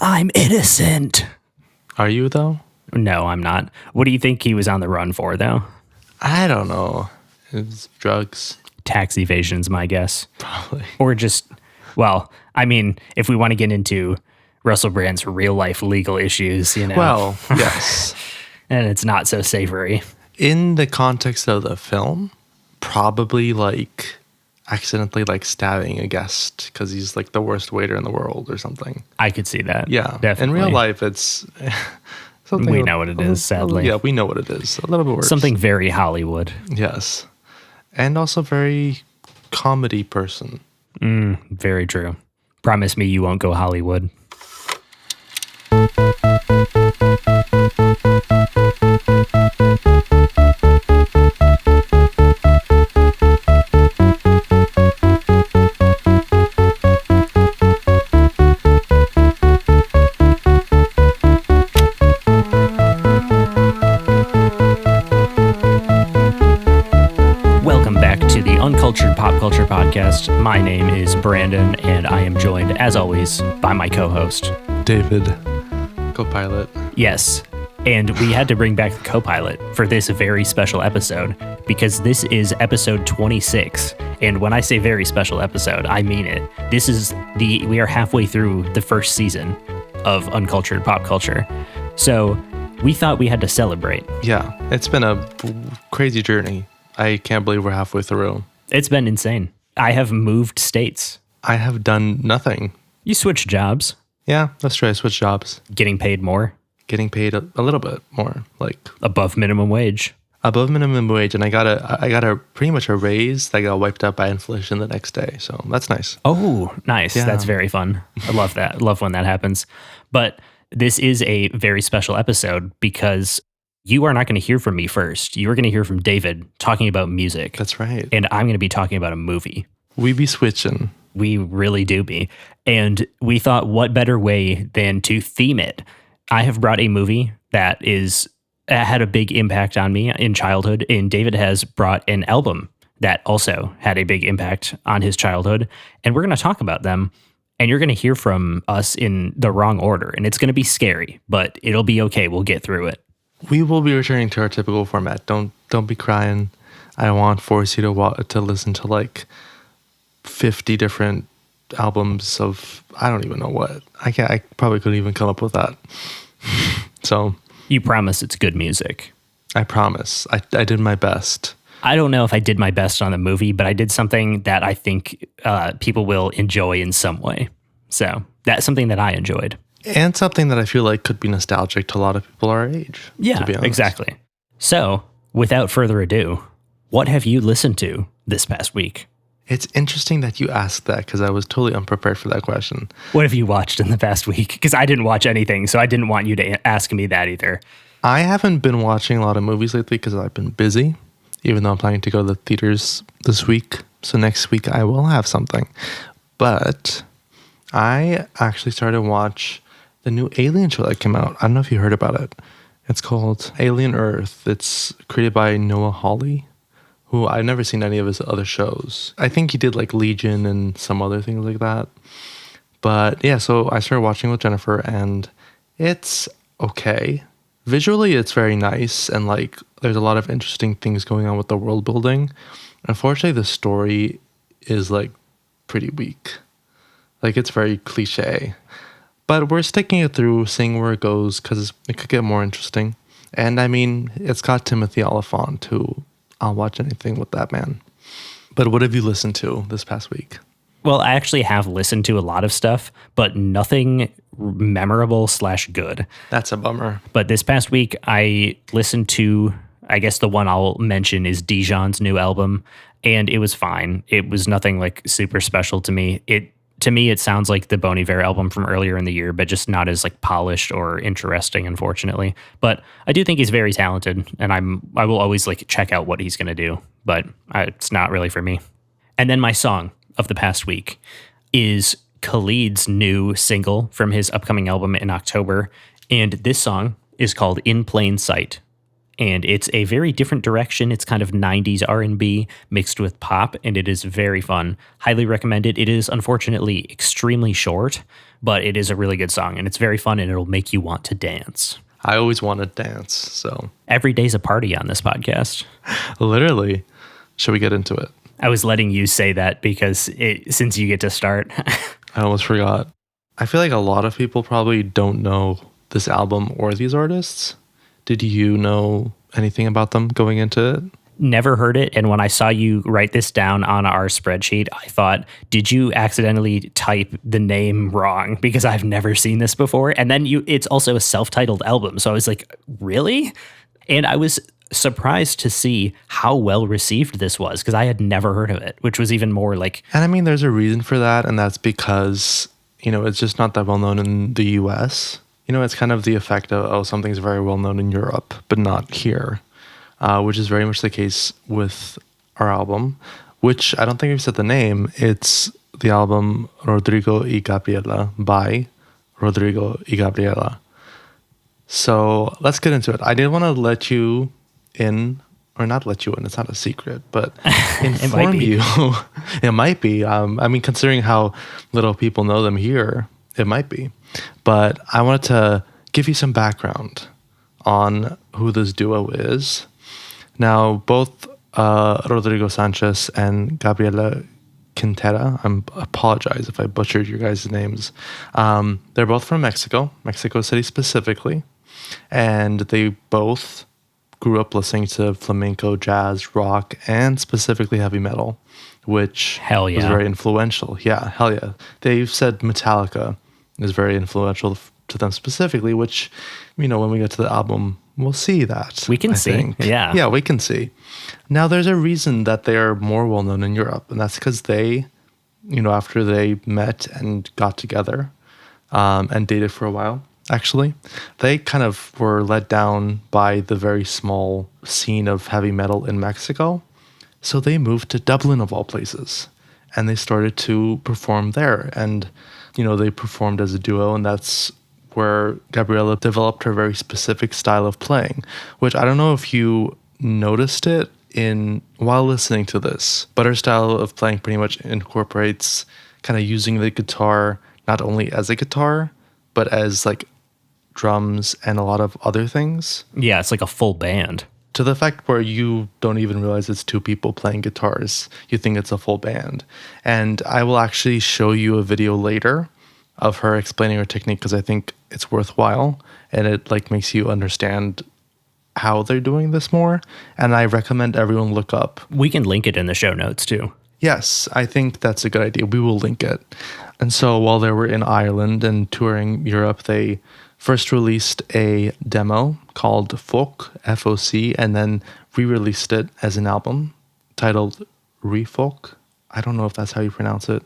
I'm innocent. Are you, though? No, I'm not. What do you think he was on the run for, though? I don't know. It was drugs. Tax evasion's my guess. Probably. Or just, well, I mean, if we want to get into Russell Brand's real life legal issues, you know. Well, yes. And it's not so savory. In the context of the film, probably accidentally stabbing a guest because he's the worst waiter in the world or something. I could see that. Yeah. Definitely. In real life, it's something. We know what it is, sadly. Yeah, we know what it is. A little bit worse. Something very Hollywood. Yes. And also very comedy person. Very true. Promise me you won't go Hollywood. Uncultured Pop Culture Podcast. My name is Brandon, and I am joined, as always, by my co-host, David, co-pilot. Yes, and we had to bring back the co-pilot for this very special episode, because this is episode 26, and when I say very special episode, I mean it. We are halfway through the first season of Uncultured Pop Culture, so we thought we had to celebrate. Yeah, it's been a crazy journey. I can't believe we're halfway through. It's been insane. I have moved states. I have done nothing. You switched jobs. Yeah, that's true. I switched jobs. Getting paid more. Getting paid a little bit more, above minimum wage. Above minimum wage, and I got a pretty much a raise that got wiped out by inflation the next day. So that's nice. Oh, nice. Yeah. That's very fun. I love that. I love when that happens. But this is a very special episode because you are not going to hear from me first. You are going to hear from David talking about music. That's right. And I'm going to be talking about a movie. We be switching. We really do be. And we thought, what better way than to theme it? I have brought a movie that had a big impact on me in childhood, and David has brought an album that also had a big impact on his childhood. And we're going to talk about them. And you're going to hear from us in the wrong order. And it's going to be scary, but it'll be okay. We'll get through it. We will be returning to our typical format. Don't be crying. I don't want to force you to listen to 50 different albums of I don't even know what. I probably couldn't even come up with that. So you promise it's good music. I promise. I did my best. I don't know if I did my best on the movie, but I did something that I think people will enjoy in some way. So that's something that I enjoyed. And something that I feel like could be nostalgic to a lot of people our age. Yeah, to be honest. Exactly. So, without further ado, what have you listened to this past week? It's interesting that you asked that because I was totally unprepared for that question. What have you watched in the past week? Because I didn't watch anything, so I didn't want you to ask me that either. I haven't been watching a lot of movies lately because I've been busy, even though I'm planning to go to the theaters this week. So next week I will have something. But I actually started to watch the new Alien show that came out. I don't know if you heard about it. It's called Alien Earth. It's created by Noah Hawley, who I've never seen any of his other shows. I think he did Legion and some other things like that. But yeah, so I started watching with Jennifer and it's okay. Visually, it's very nice and there's a lot of interesting things going on with the world building. Unfortunately, the story is pretty weak. It's very cliche. But we're sticking it through, seeing where it goes, because it could get more interesting. And I mean, it's got Timothy Olyphant, who I'll watch anything with that man. But what have you listened to this past week? Well, I actually have listened to a lot of stuff, but nothing memorable/good. That's a bummer. But this past week, I listened to, I guess the one I'll mention is Dijon's new album, and it was fine. It was nothing super special to me. To me, it sounds like the Bon Iver album from earlier in the year, but just not as polished or interesting, unfortunately. But I do think he's very talented, and I will always check out what he's going to do, but it's not really for me. And then my song of the past week is Khalid's new single from his upcoming album in October, and this song is called In Plain Sight. and it's a very different direction. It's kind of 90s R&B mixed with pop, and it is very fun. Highly recommend it. It is unfortunately extremely short, but it is a really good song, and it's very fun, and it'll make you want to dance. I always want to dance, so. Every day's a party on this podcast. Literally. Should we get into it? I was letting you say that because since you get to start. I almost forgot. I feel like a lot of people probably don't know this album or these artists. Did you know anything about them going into it? Never heard it. And when I saw you write this down on our spreadsheet, I thought, did you accidentally type the name wrong? Because I've never seen this before. And then it's also a self-titled album. So I was like, really? And I was surprised to see how well received this was because I had never heard of it, which was even more like. And I mean, there's a reason for that. And that's because, it's just not that well known in the US. It's kind of the effect of, something's very well known in Europe, but not here, which is very much the case with our album, which I don't think we've said the name. It's the album Rodrigo y Gabriela by Rodrigo y Gabriela. So let's get into it. I did want to let you in, or not let you in, it's not a secret, but inform you. It might be. Considering how little people know them here, it might be. But I wanted to give you some background on who this duo is. Now, both Rodrigo Sanchez and Gabriela Quintera, I apologize if I butchered your guys' names. They're both from Mexico City specifically. And they both grew up listening to flamenco, jazz, rock, and specifically heavy metal, which was very influential. Yeah, hell yeah. They've said Metallica is very influential to them specifically, which, when we get to the album, we'll see that. We can see. Yeah. Yeah, we can see. Now, there's a reason that they are more well-known in Europe, and that's because they, after they met and got together and dated for a while, actually, they kind of were let down by the very small scene of heavy metal in Mexico. So they moved to Dublin, of all places, and they started to perform there. And, they performed as a duo, and that's where Gabriela developed her very specific style of playing, which I don't know if you noticed it while listening to this, but her style of playing pretty much incorporates kind of using the guitar not only as a guitar, but as like drums and a lot of other things. Yeah, it's like a full band. To the fact where you don't even realize it's two people playing guitars. You think it's a full band. And I will actually show you a video later of her explaining her technique because I think it's worthwhile and it makes you understand how they're doing this more. And I recommend everyone look up. We can link it in the show notes too. Yes, I think that's a good idea. We will link it. And so while they were in Ireland and touring Europe, they first released a demo called Folk, F-O-C, and then re-released it as an album titled Refolk. I don't know if that's how you pronounce it.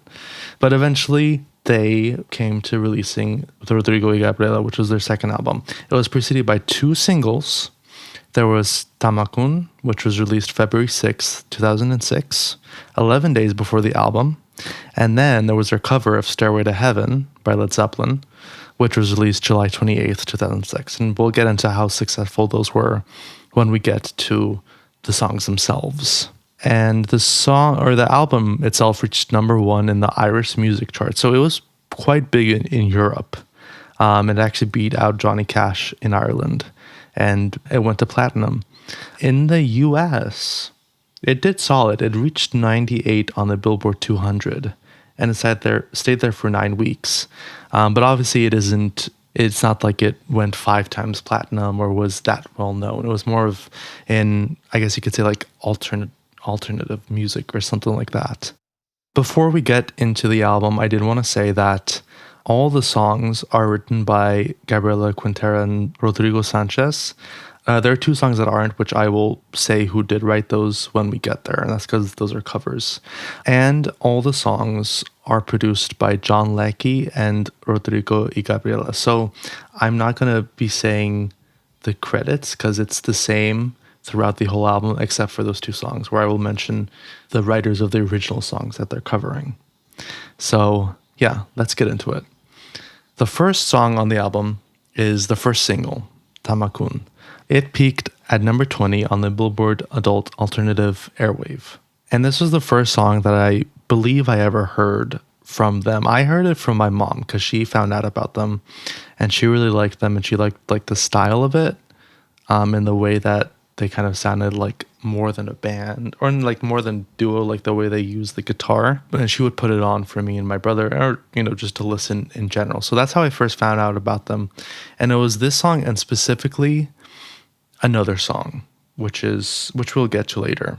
But eventually they came to releasing the Rodrigo y Gabriela, which was their second album. It was preceded by two singles. There was Tamakun, which was released February 6th, 2006, 11 days before the album. And then there was their cover of Stairway to Heaven by Led Zeppelin, which was released July 28th, 2006. And we'll get into how successful those were when we get to the songs themselves. And the album itself reached #1 in the Irish music chart. So it was quite big in Europe. It actually beat out Johnny Cash in Ireland. And it went to platinum. In the US, it did solid. It reached 98 on the Billboard 200. And it stayed there for 9 weeks. But obviously it's not like it went 5 times platinum or was that well known. It was more of I guess you could say like alternative music or something like that. Before we get into the album, I did want to say that all the songs are written by Gabriela Quintera and Rodrigo Sanchez. There are 2 songs that aren't, which I will say who did write those when we get there, and that's because those are covers. And all the songs are produced by John Leckie and Rodrigo y Gabriela. So I'm not going to be saying the credits because it's the same throughout the whole album except for those 2 songs where I will mention the writers of the original songs that they're covering. So yeah, let's get into it. The first song on the album is the first single, Tamakun. It peaked at number 20 on the Billboard Adult Alternative Airwave. And this was the first song that I believe I ever heard from them. I heard it from my mom because she found out about them and she really liked them, and she liked like the style of it, and the way that they kind of sounded like more than a band, or like more than duo, like the way they use the guitar. And she would put it on for me and my brother, or just to listen in general. So that's how I first found out about them. And it was this song, and specifically another song, which we'll get to later.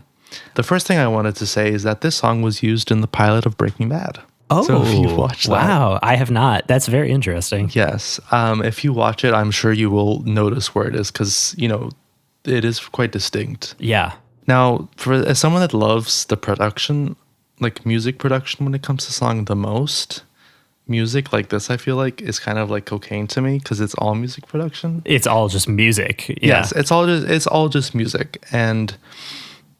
The first thing I wanted to say is that this song was used in the pilot of Breaking Bad. Oh, so if you watch that, wow. I have not. That's very interesting. Yes. If you watch it, I'm sure you will notice where it is, because, it is quite distinct. Yeah. Now, as someone that loves the production, like music production when it comes to song the most, music like this, I feel like, is kind of like cocaine to me, because it's all music production. It's all just music. Yeah. Yes, it's all just music. And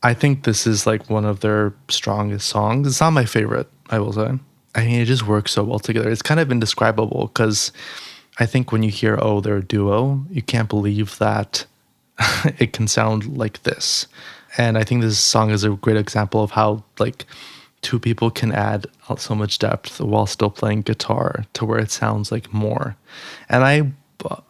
I think this is like one of their strongest songs. It's not my favorite, I will say. I mean, it just works so well together. It's kind of indescribable, because I think when you hear, oh, they're a duo, you can't believe that it can sound like this. And I think this song is a great example of how like two people can add so much depth while still playing guitar to where it sounds like more. And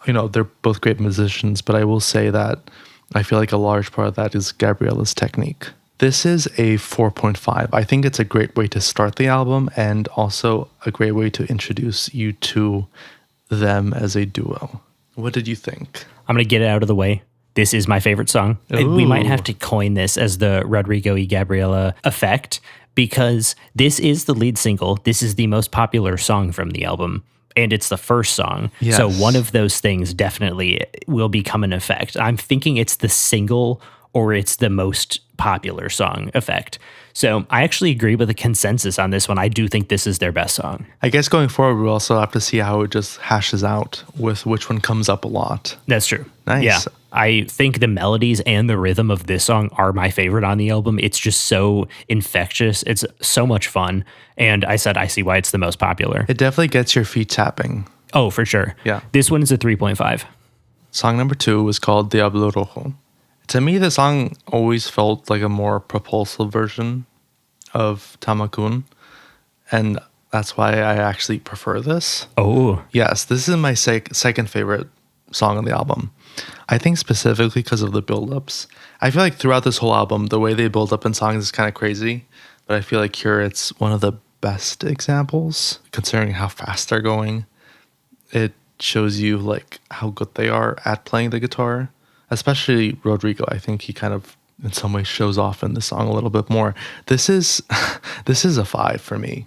they're both great musicians, but I will say that I feel like a large part of that is Gabriela's technique. This is a 4.5. I think it's a great way to start the album, and also a great way to introduce you to them as a duo. What did you think? I'm going to get it out of the way. This is my favorite song. Ooh. We might have to coin this as the Rodrigo y Gabriela effect, because this is the lead single. This is the most popular song from the album, and it's the first song. Yes. So one of those things definitely will become an effect. I'm thinking it's the single or it's the most popular song effect. So I actually agree with the consensus on this one. I do think this is their best song. I guess going forward, we'll also have to see how it just hashes out with which one comes up a lot. That's true. Nice. Yeah. I think the melodies and the rhythm of this song are my favorite on the album. It's just so infectious. It's so much fun. And I see why it's the most popular. It definitely gets your feet tapping. Oh, for sure. Yeah. This one is a 3.5. Song number 2 was called Diablo Rojo. To me, the song always felt like a more propulsive version of Tamakun, and that's why I actually prefer this. Oh. Yes, this is my second favorite song on the album. I think specifically because of the build-ups. I feel like throughout this whole album, the way they build up in songs is kind of crazy, but I feel like here it's one of the best examples, considering how fast they're going. It shows you like how good they are at playing the guitar. Especially Rodrigo, I think he kind of in some ways shows off in the song a little bit more. This is a 5 for me.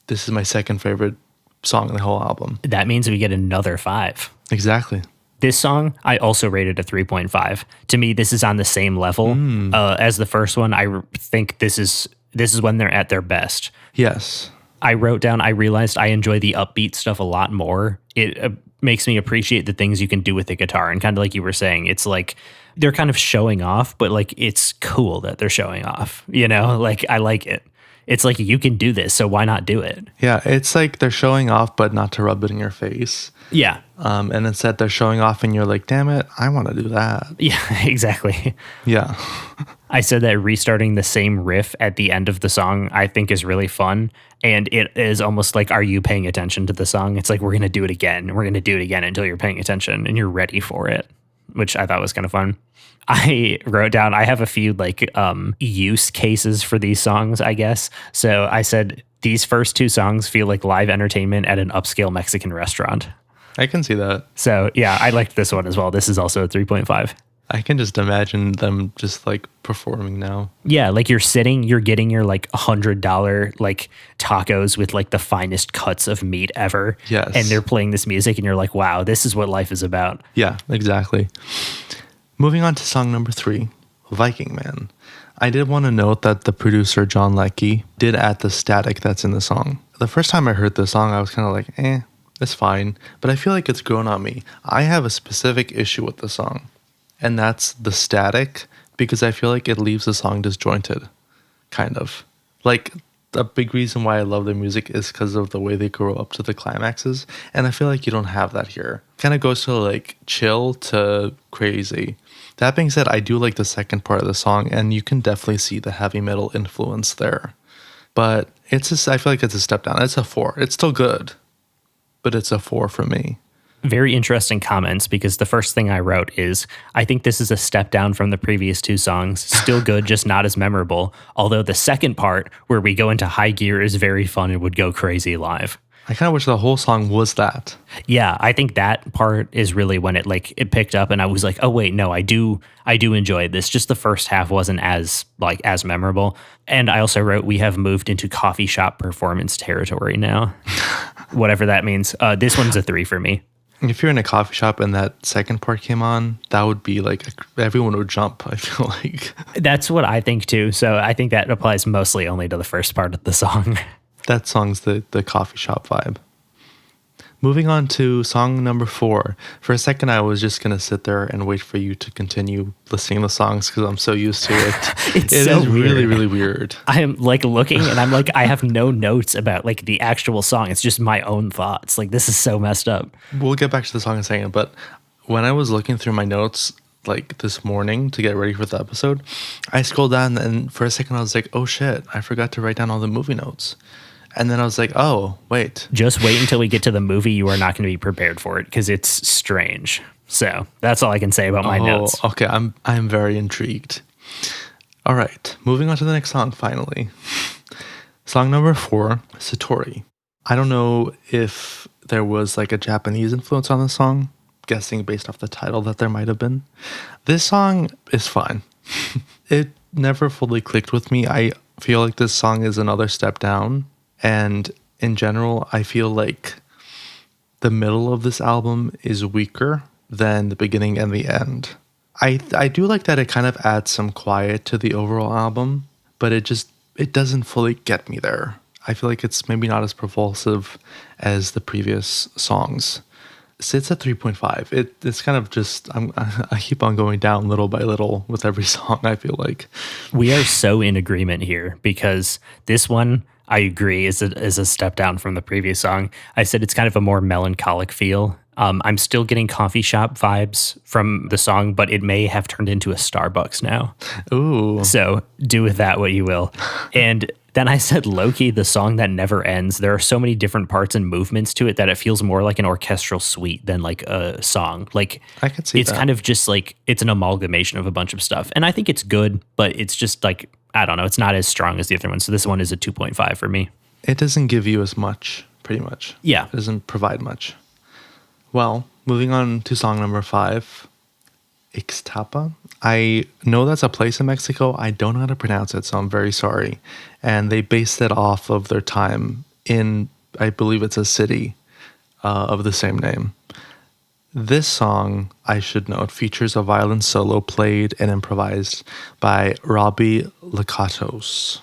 This is my second favorite song in the whole album. That means we get another 5. Exactly. This song, I also rated a 3.5. To me, this is on the same level as the first one. I think this is when they're at their best. Yes. I realized I enjoy the upbeat stuff a lot more. It makes me appreciate the things you can do with the guitar. And kind of like you were saying, it's like they're kind of showing off, but like it's cool that they're showing off, like I like it. It's like you can do this, so why not do it? Yeah, it's like they're showing off, but not to rub it in your face. Yeah. And instead they're showing off and you're like, damn it, I want to do that. Yeah, exactly. Yeah. I said that restarting the same riff at the end of the song, I think is really fun. And it is almost like, are you paying attention to the song? It's like, we're going to do it again. We're going to do it again until you're paying attention and you're ready for it, which I thought was kind of fun. I wrote down, I have a few like use cases for these songs, I guess. So I said, these first 2 songs feel like live entertainment at an upscale Mexican restaurant. I can see that. So yeah, I liked this one as well. This is also a 3.5. I can just imagine them just like performing now. Yeah, like you're getting your like $100 like tacos with like the finest cuts of meat ever. Yes. And they're playing this music and you're like, wow, this is what life is about. Yeah, exactly. Moving on to song number 3, Viking Man. I did want to note that the producer, John Leckie, did add the static that's in the song. The first time I heard the song, I was kind of like, it's fine. But I feel like it's grown on me. I have a specific issue with the song, and that's the static, because I feel like it leaves the song disjointed, kind of. Like, a big reason why I love the music is because of the way they grow up to the climaxes, and I feel like you don't have that here. kind of goes to like chill to crazy. That being said, I do like the second part of the song, and you can definitely see the heavy metal influence there. But I feel like it's a step down. It's a 4. It's still good, but it's a 4 for me. Very interesting comments, because the first thing I wrote is, I think this is a step down from the previous 2 songs. Still good, just not as memorable. Although the second part, where we go into high gear, is very fun and would go crazy live. I kind of wish the whole song was that. Yeah, I think that part is really when it picked up, and I was like, oh wait, no, I do enjoy this. Just the first half wasn't as memorable. And I also wrote, we have moved into coffee shop performance territory now. Whatever that means. This one's a 3 for me. If you're in a coffee shop and that second part came on, that would be like everyone would jump, I feel like. That's what I think too. So I think that applies mostly only to the first part of the song. That song's the coffee shop vibe. Moving on to song number 4. For a second, I was just going to sit there and wait for you to continue listening to the songs because I'm so used to it. It is really, really weird. I am looking and I'm I have no notes about the actual song. It's just my own thoughts. This is so messed up. We'll get back to the song in a second, but when I was looking through my notes this morning to get ready for the episode, I scrolled down and for a second I was like, oh shit, I forgot to write down all the movie notes. And then I was like, oh, wait. Just wait until we get to the movie. You are not going to be prepared for it because it's strange. So that's all I can say about my notes. Okay, I'm very intrigued. All right, moving on to the next song, finally. Song number 4, Satori. I don't know if there was a Japanese influence on the song. Guessing based off the title that there might have been. This song is fine. It never fully clicked with me. I feel like this song is another step down. And in general, I feel like the middle of this album is weaker than the beginning and the end. I do like that it kind of adds some quiet to the overall album, but it doesn't fully get me there. I feel like it's maybe not as propulsive as the previous songs. Sits at 3.5. It's kind of just, I keep on going down little by little with every song, I feel like. We are so in agreement here because this one, I agree, is a step down from the previous song. I said it's kind of a more melancholic feel. I'm still getting coffee shop vibes from the song, but it may have turned into a Starbucks now. Ooh. So do with that what you will. And then I said Loki, the song that never ends. There are so many different parts and movements to it that it feels more like an orchestral suite than a song. I could see it's that. kind of just it's an amalgamation of a bunch of stuff. And I think it's good, but it's just I don't know, it's not as strong as the other one. So this one is a 2.5 for me. It doesn't give you as much, pretty much. Yeah. It doesn't provide much. Well, moving on to song number 5, Ixtapa. I know that's a place in Mexico. I don't know how to pronounce it, so I'm very sorry. And they based it off of their time in, I believe it's a city of the same name. This song, I should note, features a violin solo played and improvised by Robbie Lakatos.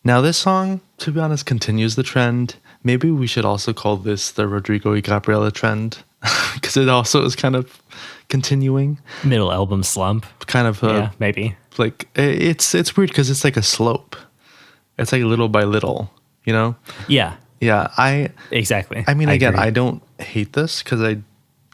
Now this song, to be honest, continues the trend. Maybe we should also call this the Rodrigo y Gabriela trend, because it also is kind of continuing. Middle album slump. Kind of. Yeah, maybe. It's weird because it's like a slope. It's little by little, you know? Yeah. Yeah, exactly. I mean, again, agree. I don't hate this because I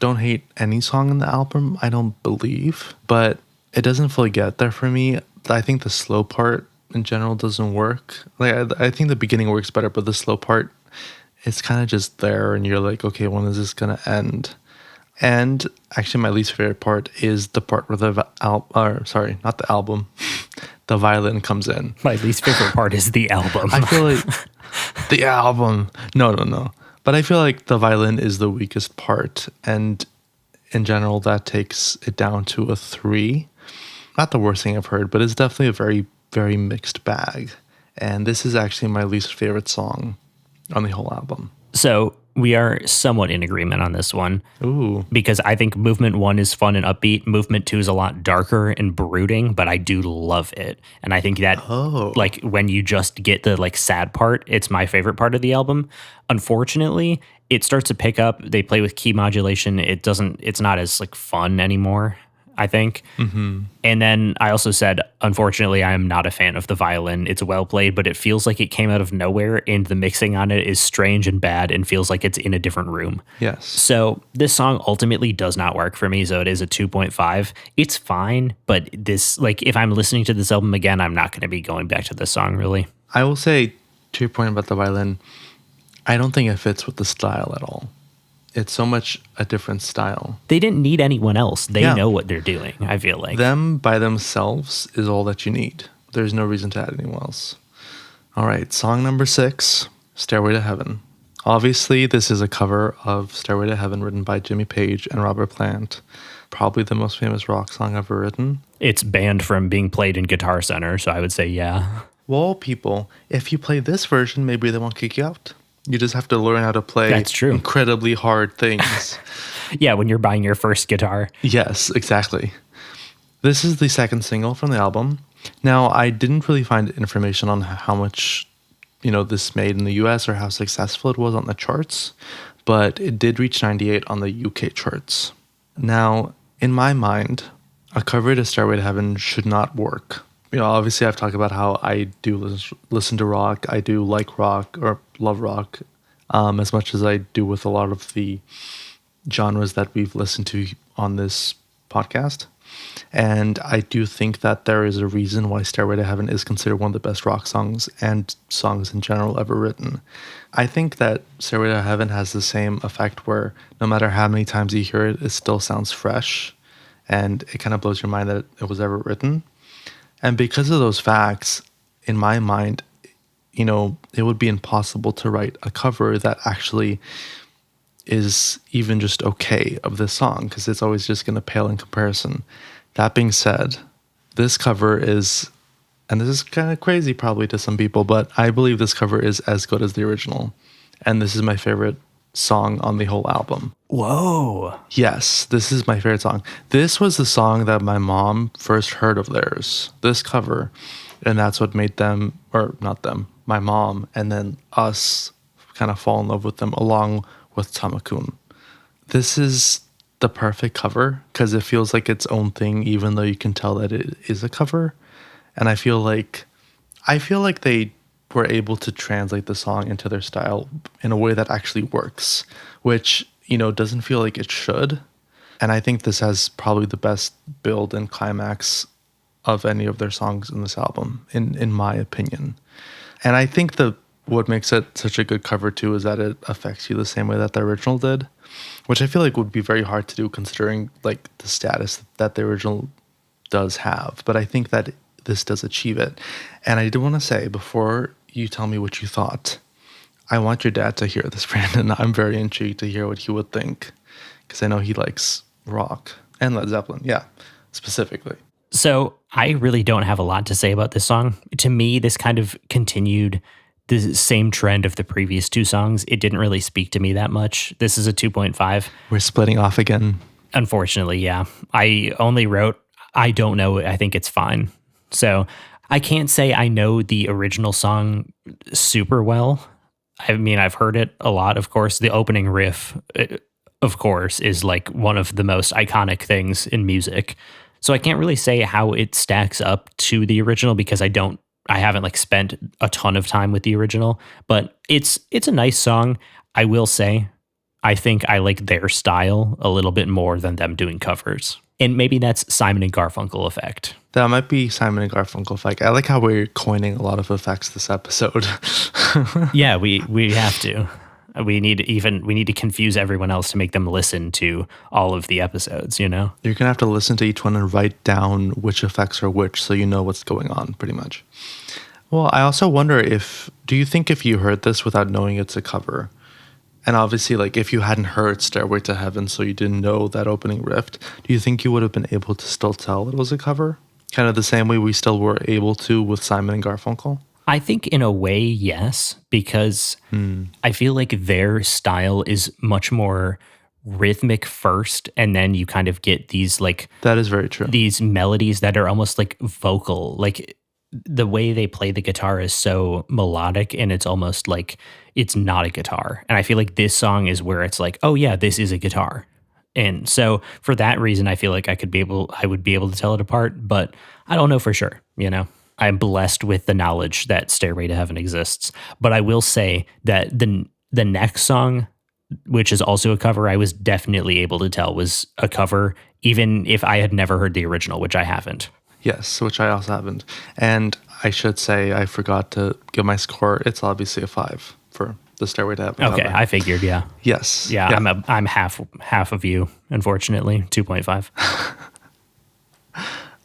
don't hate any song in the album, I don't believe, but it doesn't fully get there for me. I think the slow part in general doesn't work. I think the beginning works better, but the slow part, it's kind of just there and you're like, okay, when is this going to end? And actually my least favorite part is the part where the album, the violin comes in. My least favorite part is the album. I feel like the album. No. But I feel like the violin is the weakest part. And in general, that takes it down to a 3. Not the worst thing I've heard, but it's definitely a very, very mixed bag. And this is actually my least favorite song on the whole album. So we are somewhat in agreement on this one. Ooh. Because I think Movement 1 is fun and upbeat. Movement 2 is a lot darker and brooding, but I do love it. And I think that when you just get the sad part, it's my favorite part of the album. Unfortunately, it starts to pick up. They play with key modulation. It's not as fun anymore. I think. And then I also said, unfortunately, I am not a fan of the violin. It's well played, but it feels like it came out of nowhere, and the mixing on it is strange and bad and feels like it's in a different room. Yes. So this song ultimately does not work for me, so it is a 2.5. It's fine, but this, like, if I'm listening to this album again, I'm not going to be going back to this song, really. I will say, to your point about the violin, I don't think it fits with the style at all. It's so much a different style. They didn't need anyone else. They know what they're doing, I feel like. Them by themselves is all that you need. There's no reason to add anyone else. All right, song number 6, Stairway to Heaven. Obviously, this is a cover of Stairway to Heaven written by Jimmy Page and Robert Plant. Probably the most famous rock song ever written. It's banned from being played in Guitar Center, so I would say yeah. Well, people, if you play this version, maybe they won't kick you out. You just have to learn how to play That's true. incredibly hard things. Yeah, when you're buying your first guitar. Yes, exactly. This is the second single from the album. Now, I didn't really find information on how much, this made in the US or how successful it was on the charts, but it did reach 98 on the UK charts. Now, in my mind, a cover to Stairway to Heaven should not work. Obviously I've talked about how I do listen to rock. I do like rock or love rock as much as I do with a lot of the genres that we've listened to on this podcast. And I do think that there is a reason why Stairway to Heaven is considered one of the best rock songs and songs in general ever written. I think that Stairway to Heaven has the same effect where no matter how many times you hear it, it still sounds fresh. And it kind of blows your mind that it was ever written. And because of those facts, in my mind, it would be impossible to write a cover that actually is even just okay of this song, because it's always just going to pale in comparison. That being said, this cover is, and this is kind of crazy probably to some people, but I believe this cover is as good as the original. And this is my favorite song on the whole album. Whoa. Yes, this is my favorite song. This was the song that my mom first heard of theirs, this cover. And that's what made them, or not them, my mom, and then us kind of fall in love with them along with Tamakun. This is the perfect cover because it feels like its own thing, even though you can tell that it is a cover. And I feel like they were able to translate the song into their style in a way that actually works, which, doesn't feel like it should. And I think this has probably the best build and climax of any of their songs in this album, in my opinion. And I think what makes it such a good cover too is that it affects you the same way that the original did, which I feel like would be very hard to do considering like the status that the original does have. But I think that this does achieve it. And I do want to say, before you tell me what you thought, I want your dad to hear this, Brandon. I'm very intrigued to hear what he would think, because I know he likes rock and Led Zeppelin, specifically. So I really don't have a lot to say about this song. To me, this kind of continued the same trend of the previous two songs. It didn't really speak to me that much. This is a 2.5. We're splitting off again. Unfortunately, yeah. I only wrote, I don't know, I think it's fine. So I can't say I know the original song super well. I mean, I've heard it a lot, of course. The opening riff, of course, is like one of the most iconic things in music. So I can't really say how it stacks up to the original because I haven't like spent a ton of time with the original, but it's a nice song. I will say, I think I like their style a little bit more than them doing covers. And maybe that's Simon and Garfunkel effect. That might be Simon and Garfunkel effect. I like how we're coining a lot of effects this episode. Yeah, we have to. We need to confuse everyone else to make them listen to all of the episodes, You're going to have to listen to each one and write down which effects are which so you know what's going on, pretty much. Well, I also wonder do you think if you heard this without knowing it's a cover, and obviously like if you hadn't heard Stairway to Heaven so you didn't know that opening riff, do you think you would have been able to still tell it was a cover? Kind of the same way we still were able to with Simon and Garfunkel? I think in a way, yes, because I feel like their style is much more rhythmic first, and then you kind of get these like... That is very true. These melodies that are almost like vocal. Like the way they play the guitar is so melodic, and it's almost like it's not a guitar. And I feel like this song is where it's like, oh yeah, this is a guitar. And so for that reason, I feel like I would be able to tell it apart, but I don't know for sure, you know. I'm blessed with the knowledge that Stairway to Heaven exists. But I will say that the next song, which is also a cover, I was definitely able to tell was a cover, even if I had never heard the original, which I haven't. Yes, which I also haven't. And I should say I forgot to give my score. It's obviously a 5 for the Stairway to Heaven. Okay, cover. I figured, yeah. Yes. Yeah, I'm half of you, unfortunately, 2.5.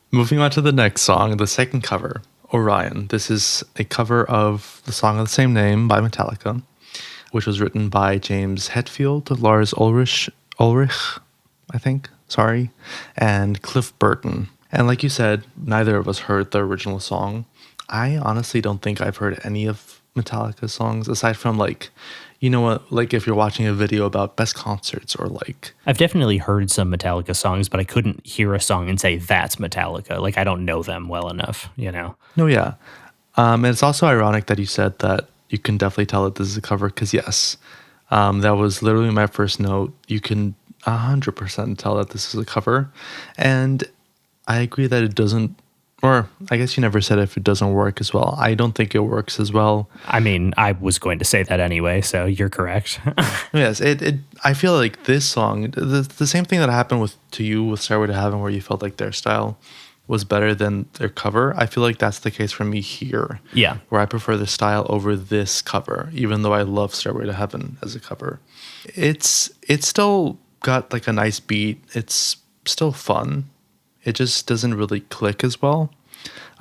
Moving on to the next song, the second cover, Orion. This is a cover of the song of the same name by Metallica, which was written by James Hetfield, Lars Ulrich, I think, and Cliff Burton. And like you said, neither of us heard the original song. I honestly don't think I've heard any of Metallica's songs aside from like, you know what, like if you're watching a video about best concerts or like... I've definitely heard some Metallica songs, but I couldn't hear a song and say that's Metallica. Like I don't know them well enough, you know? No, yeah. And it's also ironic that you said that you can definitely tell that this is a cover because yes, that was literally my first note. You can 100% tell that this is a cover. And I agree that it doesn't, or I guess you never said if it doesn't work as well. I don't think it works as well. I mean, I was going to say that anyway, so you're correct. Yes, I feel like this song, the same thing that happened to you with Stairway to Heaven, where you felt like their style was better than their cover. I feel like that's the case for me here. Yeah. Where I prefer the style over this cover, even though I love Stairway to Heaven as a cover. It's still got like a nice beat. It's still fun. It just doesn't really click as well.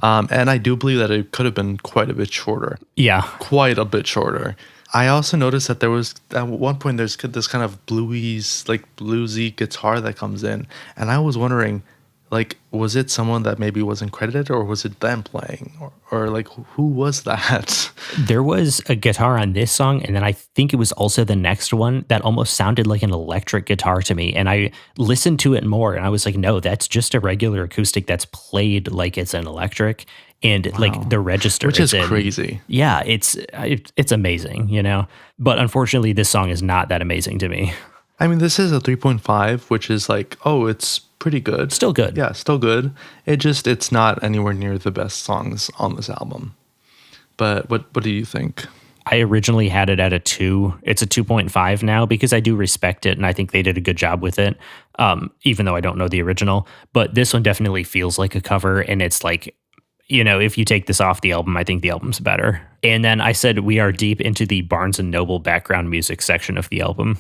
And I do believe that it could have been quite a bit shorter. Yeah. Quite a bit shorter. I also noticed that there was, at one point, there's this kind of bluesy guitar that comes in. And I was wondering, like, was it someone that maybe wasn't credited or was it them playing? Or like, who was that? There was a guitar on this song, and then I think it was also the next one that almost sounded like an electric guitar to me. And I listened to it more, and I was like, no, that's just a regular acoustic that's played like it's an electric. And Wow. like the register, which is crazy. Yeah, it's amazing, you know. But unfortunately, this song is not that amazing to me. I mean, this is a 3.5, which is like, oh, it's pretty good. Still good. Yeah, still good. It's not anywhere near the best songs on this album. But what do you think? I originally had it at a 2. It's a 2.5 now because I do respect it, and I think they did a good job with it, even though I don't know the original. But this one definitely feels like a cover, and it's like, you know, if you take this off the album, I think the album's better. And then I said we are deep into the Barnes & Noble background music section of the album.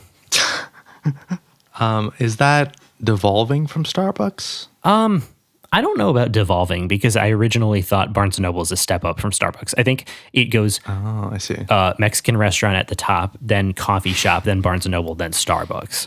Is that devolving from Starbucks? I don't know about devolving because I originally thought Barnes & Noble is a step up from Starbucks. I think it goes Oh, I see. Mexican restaurant at the top, then coffee shop, then Barnes & Noble, then Starbucks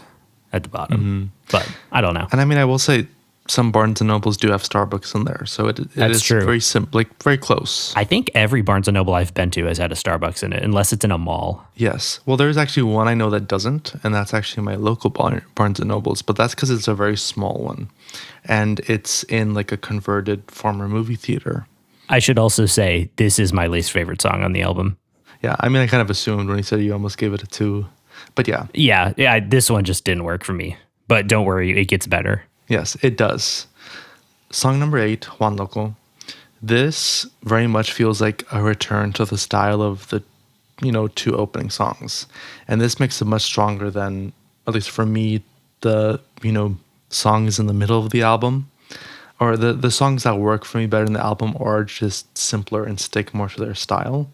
at the bottom. Mm-hmm. But I don't know. And I mean, I will say some Barnes & Nobles do have Starbucks in there. So it is true. very simple, like very close. I think every Barnes & Noble I've been to has had a Starbucks in it, unless it's in a mall. Yes. Well, there's actually one I know that doesn't, and that's actually my local Barnes & Nobles, but that's because it's a very small one. And it's in like a converted former movie theater. I should also say this is my least favorite song on the album. Yeah, I mean, I kind of assumed when he said you almost gave it a 2. But yeah. Yeah, this one just didn't work for me. But don't worry, it gets better. Yes, it does. Song number 8, Juan Loco. This very much feels like a return to the style of the, 2 opening songs. And this makes it much stronger than, at least for me, the, songs in the middle of the album. Or the songs that work for me better in the album are just simpler and stick more to their style.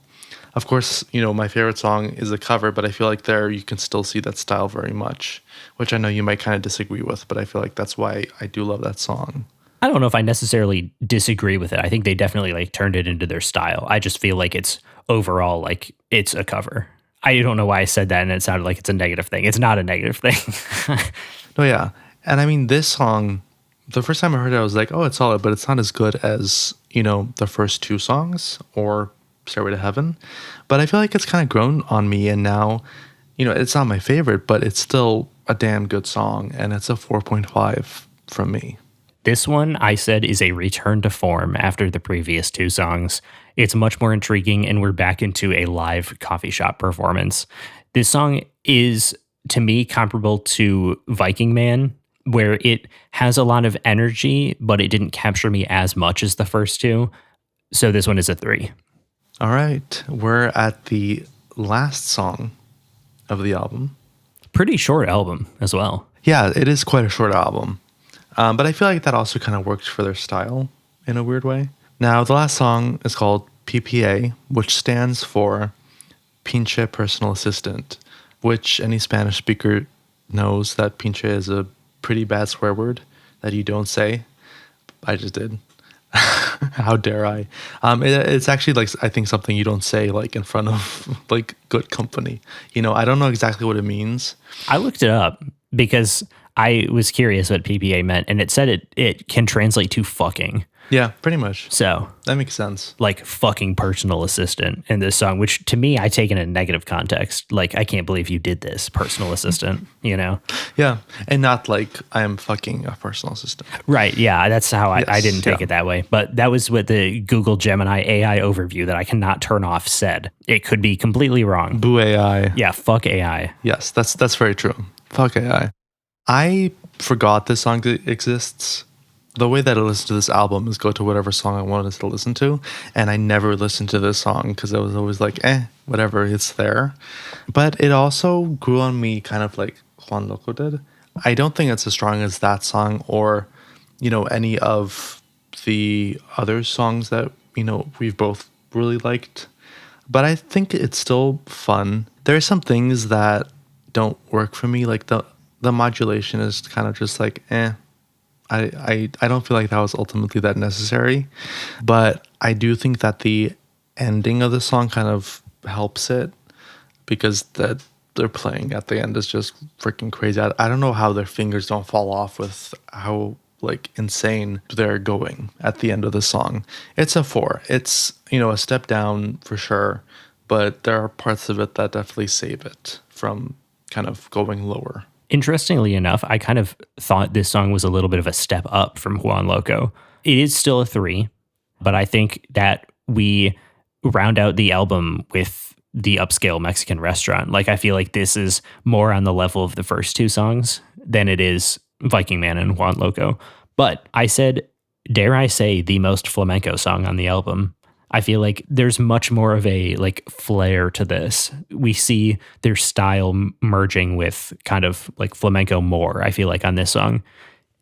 Of course, my favorite song is a cover, but I feel like there you can still see that style very much, which I know you might kind of disagree with, but I feel like that's why I do love that song. I don't know if I necessarily disagree with it. I think they definitely like turned it into their style. I just feel like it's overall like it's a cover. I don't know why I said that and it sounded like it's a negative thing. It's not a negative thing. No, yeah. And I mean, this song, the first time I heard it, I was like, oh, it's solid, but it's not as good as, the first 2 songs or Stairway to Heaven. But I feel like it's kind of grown on me, and now, it's not my favorite, but it's still a damn good song, and it's a 4.5 from me. This one, I said, is a return to form after the previous 2 songs. It's much more intriguing, and we're back into a live coffee shop performance. This song is to me comparable to Viking Man, where it has a lot of energy, but it didn't capture me as much as the first two. So this one is a 3. All right. We're at the last song of the album. Pretty short album as well. Yeah, it is quite a short album. But I feel like that also kind of works for their style in a weird way. Now, the last song is called PPA, which stands for Pinche Personal Assistant, which any Spanish speaker knows that pinche is a pretty bad swear word that you don't say. I just did. How dare I? It's actually like, I think, something you don't say like in front of like good company. You know, I don't know exactly what it means. I looked it up because I was curious what PPA meant, and it said it can translate to fucking. Yeah, pretty much. So that makes sense. Like fucking personal assistant in this song, which to me, I take in a negative context. Like, I can't believe you did this, personal assistant, you know? Yeah. And not like I am fucking a personal assistant. Right. Yeah. That's how I didn't take it that way. But that was what the Google Gemini AI overview that I cannot turn off said. It could be completely wrong. Boo AI. Yeah. Fuck AI. Yes, that's very true. Fuck AI. I forgot this song exists. The way that I listen to this album is go to whatever song I wanted to listen to. And I never listened to this song because I was always like, whatever, it's there. But it also grew on me kind of like Juan Loco did. I don't think it's as strong as that song or, you know, any of the other songs that, you know, we've both really liked. But I think it's still fun. There are some things that don't work for me. Like the modulation is kind of just like, I don't feel like that was ultimately that necessary, but I do think that the ending of the song kind of helps it because that they're playing at the end is just freaking crazy. I don't know how their fingers don't fall off with how like insane they're going at the end of the song. It's a 4. It's, you know, a step down for sure, but there are parts of it that definitely save it from kind of going lower. Interestingly enough, I kind of thought this song was a little bit of a step up from Juan Loco. It is still a 3, but I think that we round out the album with the upscale Mexican restaurant. Like, I feel like this is more on the level of the first 2 songs than it is Viking Man and Juan Loco. But I said, dare I say, the most flamenco song on the album. I feel like there's much more of a like flair to this. We see their style merging with kind of like flamenco more, I feel like, on this song.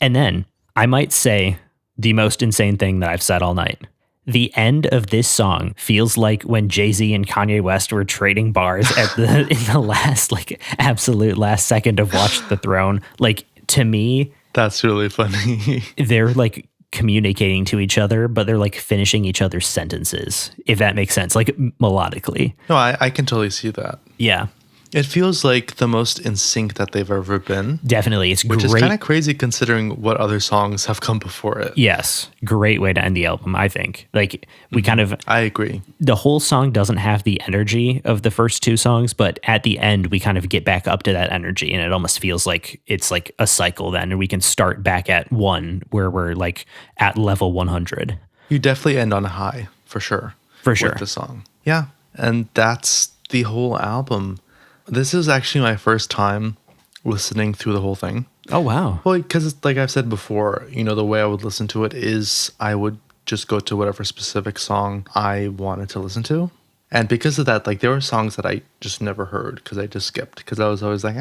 And then I might say the most insane thing that I've said all night. The end of this song feels like when Jay-Z and Kanye West were trading bars at in the last, like, absolute last second of Watch the Throne. Like, to me, that's really funny. They're like communicating to each other, but they're like finishing each other's sentences, if that makes sense, like melodically. No, I can totally see that. Yeah. It feels like the most in sync that they've ever been. Definitely. It's which great. Is kind of crazy considering what other songs have come before it. Yes. Great way to end the album, I think. Like, we kind of... I agree. The whole song doesn't have the energy of the first 2 songs, but at the end, we kind of get back up to that energy, and it almost feels like it's like a cycle then, and we can start back at 1, where we're like at level 100. You definitely end on a high, for sure. For sure. With the song. Yeah. And that's the whole album. This is actually my first time listening through the whole thing. Oh, wow. Well, because like I've said before, you know, the way I would listen to it is I would just go to whatever specific song I wanted to listen to. And because of that, like, there were songs that I just never heard because I just skipped because I was always like,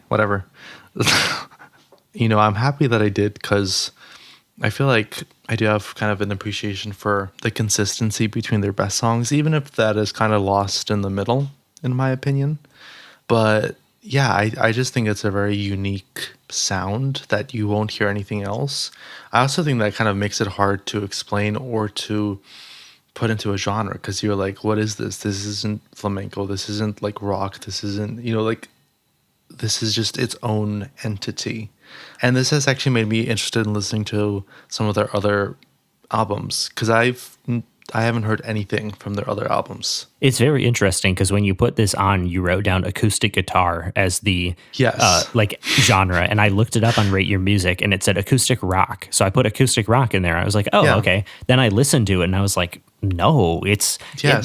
whatever. You know, I'm happy that I did because I feel like I do have kind of an appreciation for the consistency between their best songs, even if that is kind of lost in the middle, in my opinion. But yeah, I just think it's a very unique sound that you won't hear anything else. I also think that kind of makes it hard to explain or to put into a genre because you're like, what is this? This isn't flamenco. This isn't like rock. This isn't, you know, like, this is just its own entity. And this has actually made me interested in listening to some of their other albums because I've I haven't heard anything from their other albums. It's very interesting because when you put this on, you wrote down acoustic guitar as the Yes. like genre, and I looked it up on Rate Your Music, and it said acoustic rock. So I put acoustic rock in there. I was like, oh, Yeah. okay. Then I listened to it, and I was like, no, Yes.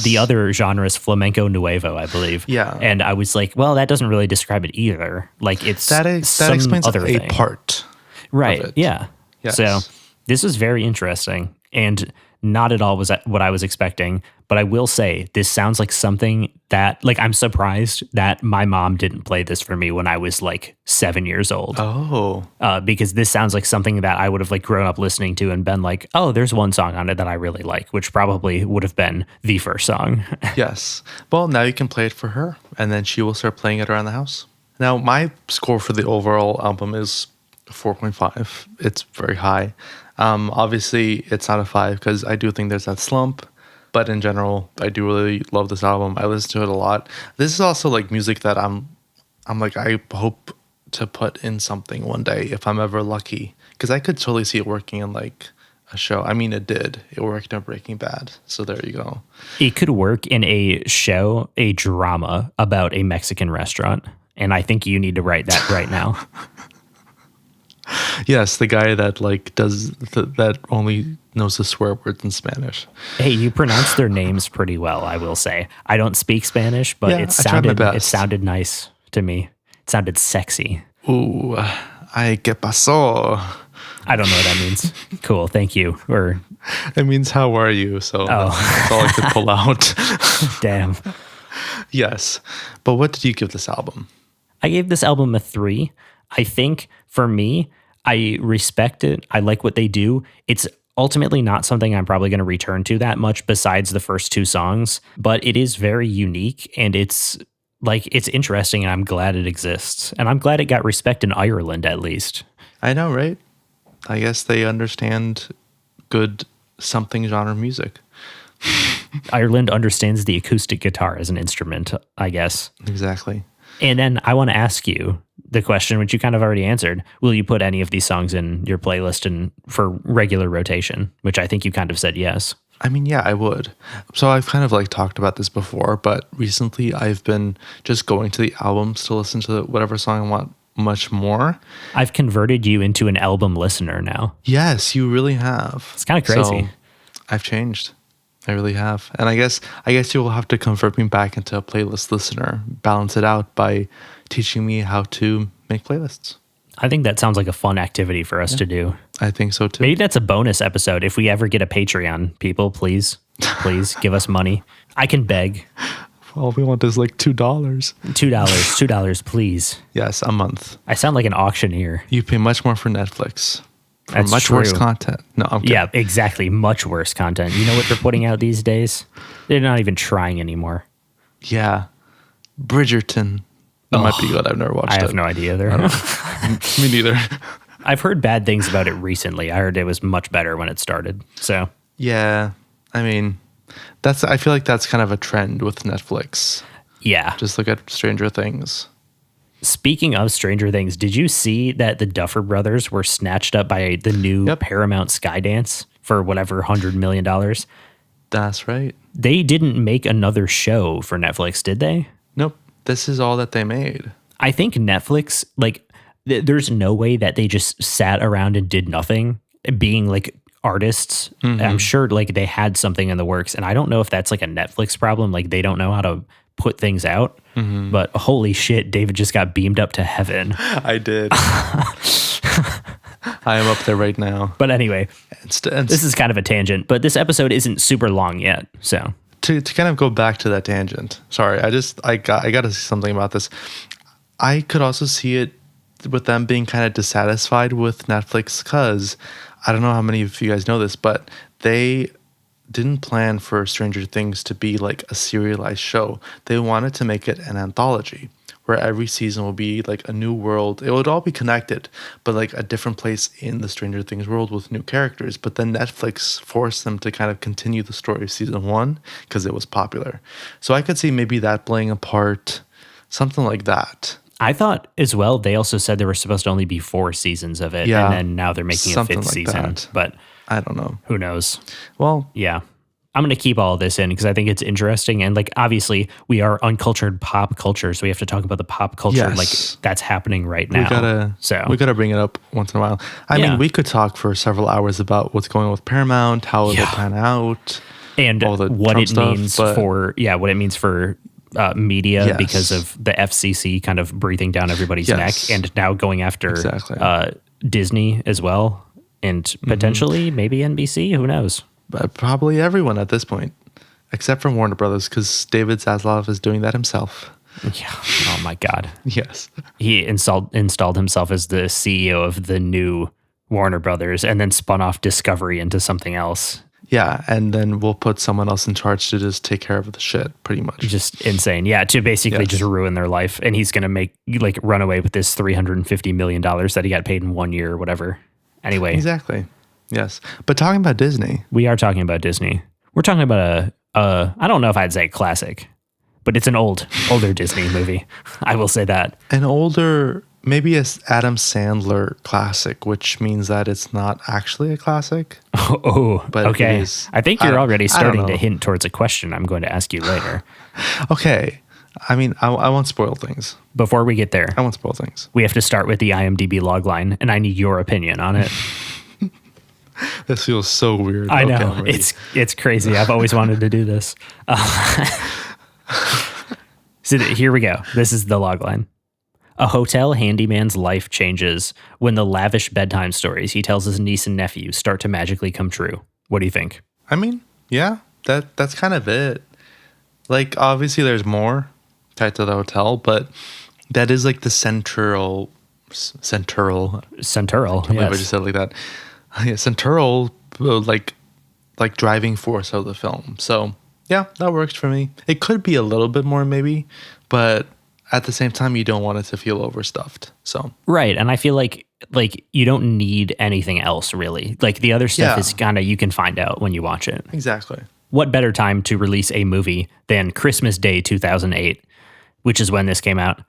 the other genre is flamenco nuevo, I believe. Yeah. And I was like, well, that doesn't really describe it either. Like it's That some explains other a thing. part. Right. of it. Yeah. Yes. So this was very interesting and not at all was what I was expecting. But I will say this sounds like something that like I'm surprised that my mom didn't play this for me when I was like 7 years old. Oh. Because this sounds like something that I would have like grown up listening to and been like, oh, there's one song on it that I really like, which probably would have been the first song. Yes. Well, now you can play it for her, and then she will start playing it around the house. Now, my score for the overall album is 4.5. It's very high. Obviously, it's not a 5 because I do think there's that slump. But in general, I do really love this album. I listen to it a lot. This is also like music that I'm like, I hope to put in something one day if I'm ever lucky. Because I could totally see it working in like a show. I mean, it did. It worked in Breaking Bad. So there you go. It could work in a show, a drama about a Mexican restaurant. And I think you need to write that right now. Yes, the guy that like does that only knows the swear words in Spanish. Hey, you pronounce their names pretty well, I will say. I don't speak Spanish, but Yeah, I tried my best. it sounded nice to me. It sounded sexy. Ooh, ay, ¿qué pasó? I don't know what that means. Cool, thank you. Or It means how are you? So that's all I could pull out. damn. Yes, but what did you give this album? I gave this album a 3. I think for me, I respect it. I like what they do. It's ultimately not something I'm probably going to return to that much besides the first 2 songs, but it is very unique and it's interesting and I'm glad it exists. And I'm glad it got respect in Ireland at least. I know, right? I guess they understand good something genre music. Ireland understands the acoustic guitar as an instrument, I guess. Exactly. And then I want to ask you the question, which you kind of already answered. Will you put any of these songs in your playlist and for regular rotation? Which I think you kind of said yes. I mean, yeah, I would. So I've kind of like talked about this before, but recently I've been just going to the albums to listen to whatever song I want much more. I've converted you into an album listener now. Yes, you really have. It's kind of crazy. So I've changed. I really have. And I guess you will have to convert me back into a playlist listener, balance it out by teaching me how to make playlists. I think that sounds like a fun activity for us to do. I think so too. Maybe that's a bonus episode. If we ever get a Patreon, people, please give us money. I can beg. All we want is like $2. $2, please. Yes, a month. I sound like an auctioneer. You pay much more for Netflix. For That's much true. worse content. No, I'm kidding. Yeah, exactly. Much worse content. You know what they're putting out these days? They're not even trying anymore. Yeah. Bridgerton. That might be good. I've never watched it. I have no idea either. Me neither. I've heard bad things about it recently. I heard it was much better when it started. So Yeah. I mean, I feel like that's kind of a trend with Netflix. yeah. Just look at Stranger Things. Speaking of Stranger Things, did you see that the Duffer Brothers were snatched up by the new Paramount Skydance for whatever $100 million? That's right. They didn't make another show for Netflix, did they? Nope. This is all that they made. I think Netflix, like, there's no way that they just sat around and did nothing, being like artists. I'm sure like they had something in the works, and I don't know if that's like a Netflix problem. Like they don't know how to put things out. But holy shit, David just got beamed up to heaven. I did. I am up there right now. But anyway, And this is kind of a tangent, but this episode isn't super long yet. So to kind of go back to that tangent. Sorry, I got to say something about this. I could also see it with them being kind of dissatisfied with Netflix because I don't know how many of you guys know this, but they didn't plan for Stranger Things to be like a serialized show. They wanted to make it an anthology where every season will be like a new world. It would all be connected, but like a different place in the Stranger Things world with new characters. But then Netflix forced them to kind of continue the story of season 1 because it was popular. So I could see maybe that playing a part, something like that. I thought as well, they also said there were supposed to only be 4 seasons of it. Yeah, and then now they're making a something 5th like season. that. But I don't know. who knows? Well, Yeah. I'm going to keep all of this in because I think it's interesting. And like, obviously, we are uncultured pop culture, so we have to talk about the pop culture like that's happening right now. We gotta bring it up once in a while. I mean, we could talk for several hours about what's going on with Paramount, how it'll pan out, and all the what Trump it means stuff, what it means for media because of the FCC kind of breathing down everybody's neck, and now going after Disney as well, and potentially maybe NBC. Who knows? But probably everyone at this point, except for Warner Brothers, because David Zaslav is doing that himself. Yeah. Oh my God. Yes. He installed himself as the CEO of the new Warner Brothers, and then spun off Discovery into something else. Yeah, and then we'll put someone else in charge to just take care of the shit, pretty much. Just insane. Yeah, to basically just ruin their life. And he's going to run away with this $350 million that he got paid in 1 year or whatever. Anyway. Exactly. Yes. But talking about Disney. We are talking about Disney. We're talking about I don't know if I'd say classic, but it's an older Disney movie. I will say that. An older, maybe a Adam Sandler classic, which means that it's not actually a classic. But okay. I think you're already starting to hint towards a question I'm going to ask you later. Okay. I mean, I won't spoil things. Before we get there, I won't spoil things. We have to start with the IMDb logline, and I need your opinion on it. This feels so weird. I know. It's crazy. I've always wanted to do this. So here we go. This is the logline. A hotel handyman's life changes when the lavish bedtime stories he tells his niece and nephew start to magically come true. What do you think? I mean, yeah, that's kind of it. Like, obviously there's more tied to the hotel, but that is like the central. Yes. I just said it like that. Yeah, central, like driving force of the film. So yeah, that works for me. It could be a little bit more maybe, but at the same time, you don't want it to feel overstuffed. So right, and I feel like you don't need anything else really. Like the other stuff is kind of you can find out when you watch it. Exactly. What better time to release a movie than Christmas Day 2008, which is when this came out?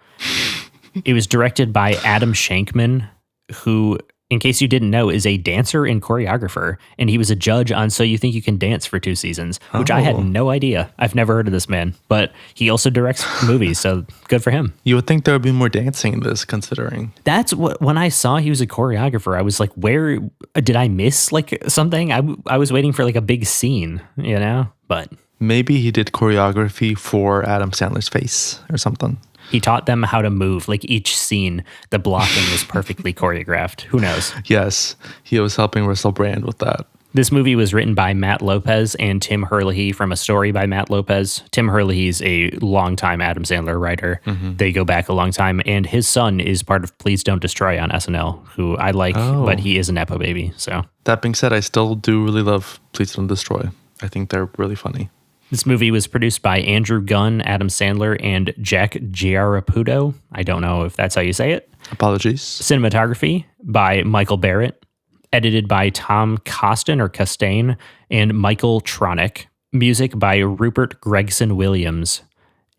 It was directed by Adam Shankman, who, in case you didn't know, is a dancer and choreographer, and he was a judge on So You Think You Can Dance for 2 seasons, which I had no idea. I've never heard of this man, but he also directs movies, so good for him. You would think there would be more dancing in this, considering. That's what, when I saw he was a choreographer, I was like, where, did I miss like something? I was waiting for like a big scene, you know, but. Maybe he did choreography for Adam Sandler's face or something. He taught them how to move. Like each scene, the blocking was perfectly choreographed. Who knows? Yes, he was helping Russell Brand with that. This movie was written by Matt Lopez and Tim Herlihy from a story by Matt Lopez. Tim Herlihy is a longtime Adam Sandler writer. Mm-hmm. They go back a long time. And his son is part of Please Don't Destroy on SNL, who I like, but he is a Nepo baby. So that being said, I still do really love Please Don't Destroy. I think they're really funny. This movie was produced by Andrew Gunn, Adam Sandler, and Jack Giaraputo. I don't know if that's how you say it. Apologies. Cinematography by Michael Barrett. Edited by Tom Costain and Michael Tronick. Music by Rupert Gregson Williams.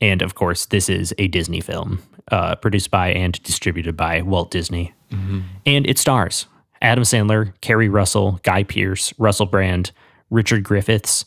And of course, this is a Disney film, produced by and distributed by Walt Disney. Mm-hmm. And it stars Adam Sandler, Kerry Russell, Guy Pearce, Russell Brand, Richard Griffiths,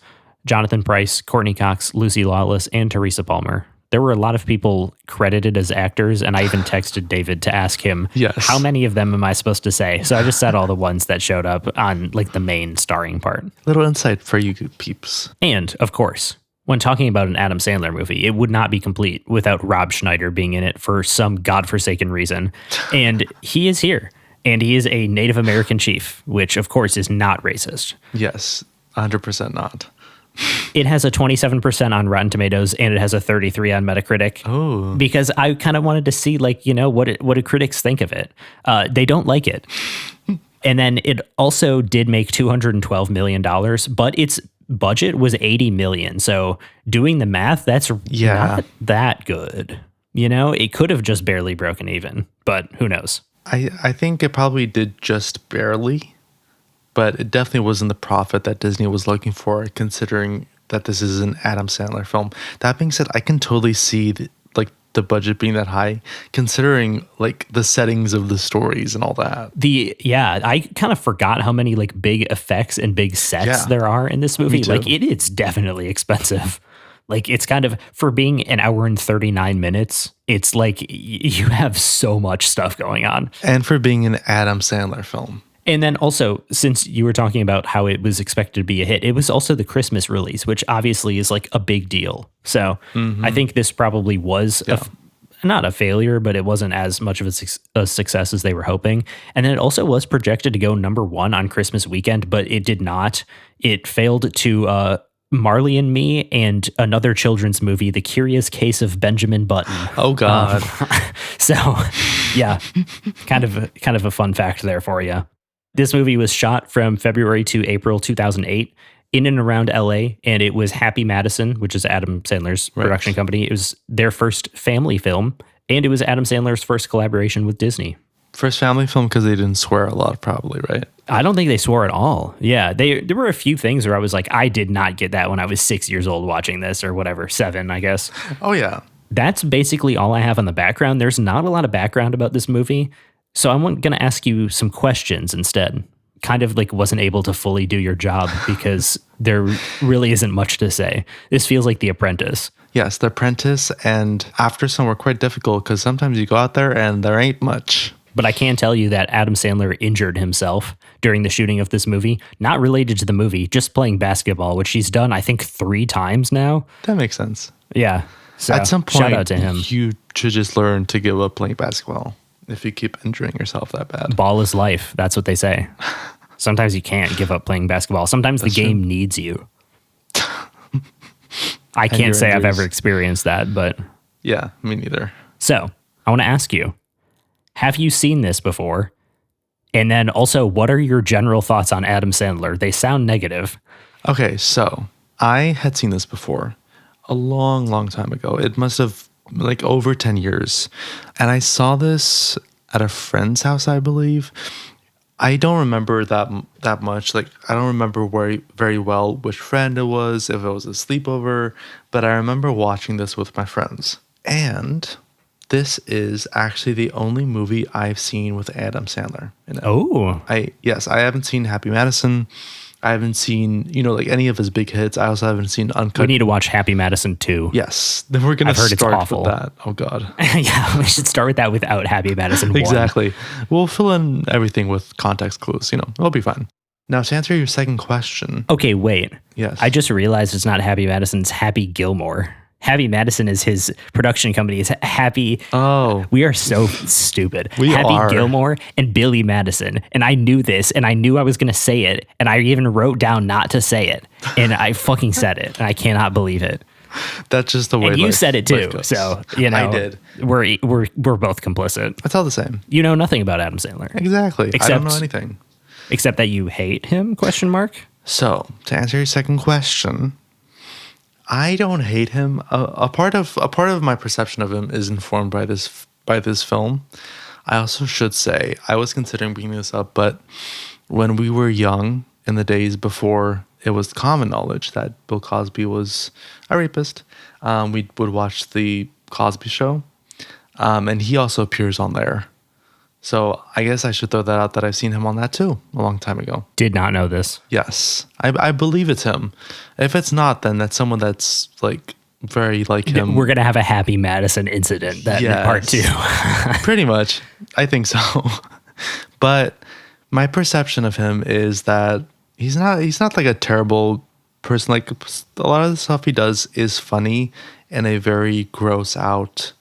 Jonathan Pryce, Courtney Cox, Lucy Lawless, and Teresa Palmer. There were a lot of people credited as actors, and I even texted David to ask him, how many of them am I supposed to say? So I just said all the ones that showed up on like the main starring part. Little insight for you peeps. And, of course, when talking about an Adam Sandler movie, it would not be complete without Rob Schneider being in it for some godforsaken reason. And he is here, and he is a Native American chief, which, of course, is not racist. Yes, 100% not. It has a 27% on Rotten Tomatoes, and it has a 33 on Metacritic. Oh, because I kind of wanted to see, like, you know, what do critics think of it? They don't like it. And then it also did make $212 million, but its budget was $80 million. So doing the math, that's not that good. You know, it could have just barely broken even, but who knows? I think it probably did just barely. But it definitely wasn't the profit that Disney was looking for, considering that this is an Adam Sandler film. That being said, I can totally see like the budget being that high, considering like the settings of the stories and all that. I kind of forgot how many like big effects and big sets there are in this movie. too. Like it's definitely expensive. Like it's kind of, for being an hour and 39 minutes, it's like you have so much stuff going on. And for being an Adam Sandler film. And then also, since you were talking about how it was expected to be a hit, it was also the Christmas release, which obviously is like a big deal. So I think this probably was not a failure, but it wasn't as much of a success as they were hoping. And then it also was projected to go number 1 on Christmas weekend, but it did not. It failed to Marley and Me and another children's movie, The Curious Case of Benjamin Button. Oh God. So yeah, kind of a fun fact there for you. This movie was shot from February to April 2008 in and around LA, and it was Happy Madison, which is Adam Sandler's production company. It was their first family film, and it was Adam Sandler's first collaboration with Disney. First family film because they didn't swear a lot, probably, right? I don't think they swore at all. Yeah, there were a few things where I was like, I did not get that when I was 6 years old watching this, or whatever, 7, I guess. Oh, yeah. That's basically all I have on the background. There's not a lot of background about this movie, so I'm going to ask you some questions instead. Kind of like wasn't able to fully do your job because there really isn't much to say. This feels like The Apprentice. Yes, The Apprentice, and After Sun were quite difficult because sometimes you go out there and there ain't much. But I can tell you that Adam Sandler injured himself during the shooting of this movie, not related to the movie, just playing basketball, which he's done, I think, 3 times now. That makes sense. Yeah. So at some point, shout out to him. You should just learn to give up playing basketball if you keep injuring yourself that bad. Ball is life. That's what they say. Sometimes you can't give up playing basketball. Sometimes the game needs you. I can't say I've ever experienced that, but... Yeah, me neither. So, I want to ask you, have you seen this before? And then also, what are your general thoughts on Adam Sandler? They sound negative. Okay, so I had seen this before a long, long time ago. It must have like over 10 years. And I saw this at a friend's house, I believe. I don't remember that much. Like, I don't remember very well which friend it was, if it was a sleepover, but I remember watching this with my friends. And this is actually the only movie I've seen with Adam Sandler in it. Oh. I haven't seen Happy Madison. I haven't seen, like any of his big hits. I also haven't seen Uncut. We need to watch Happy Madison 2. Yes. Then we're going to start with that. Oh, God. Yeah, we should start with that without Happy Madison 1. Exactly. We'll fill in everything with context clues. It'll be fine. Now, to answer your second question. Okay, wait. Yes. I just realized it's not Happy Madison, it's Happy Gilmore. Happy Madison is his production company. It's Happy. Oh. We are so stupid. We Happy are. Gilmore and Billy Madison. And I knew this, and I knew I was going to say it. And I even wrote down not to say it. And I fucking said it. And I cannot believe it. That's just the way. And you said it too. So, I did. We're both complicit. It's all the same. You know nothing about Adam Sandler. Exactly. I don't know anything. Except that you hate him, question mark? So, to answer your second question, I don't hate him. A part of my perception of him is informed by this film. I also should say I was considering bringing this up, but when we were young, in the days before it was common knowledge that Bill Cosby was a rapist, we would watch the Cosby Show, and he also appears on there. So I guess I should throw that out that I've seen him on that too a long time ago. Did not know this. Yes. I believe it's him. If it's not, then that's someone that's like very like him. We're going to have a Happy Madison incident in part 2. Pretty much. I think so. But my perception of him is that he's not like a terrible person. Like a lot of the stuff he does is funny in a very gross out,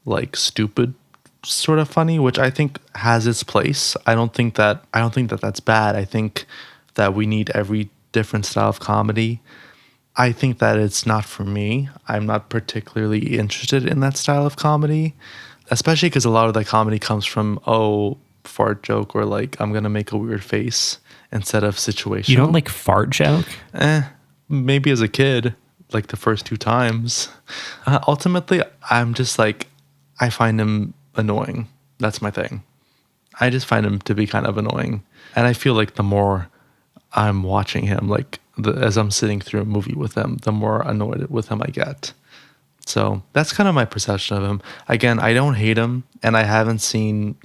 like stupid sort of funny, which I think has its place. I don't think that that's bad. I think that we need every different style of comedy. I think that it's not for me. I'm not particularly interested in that style of comedy, especially because a lot of the comedy comes from, fart joke, or like, I'm going to make a weird face instead of situational. You don't like fart joke? Maybe as a kid, like the first 2 times. Ultimately, I'm just like, I find him annoying. That's my thing. I just find him to be kind of annoying. And I feel like the more I'm watching him, like as I'm sitting through a movie with him, the more annoyed with him I get. So that's kind of my perception of him. Again, I don't hate him, and I haven't seen,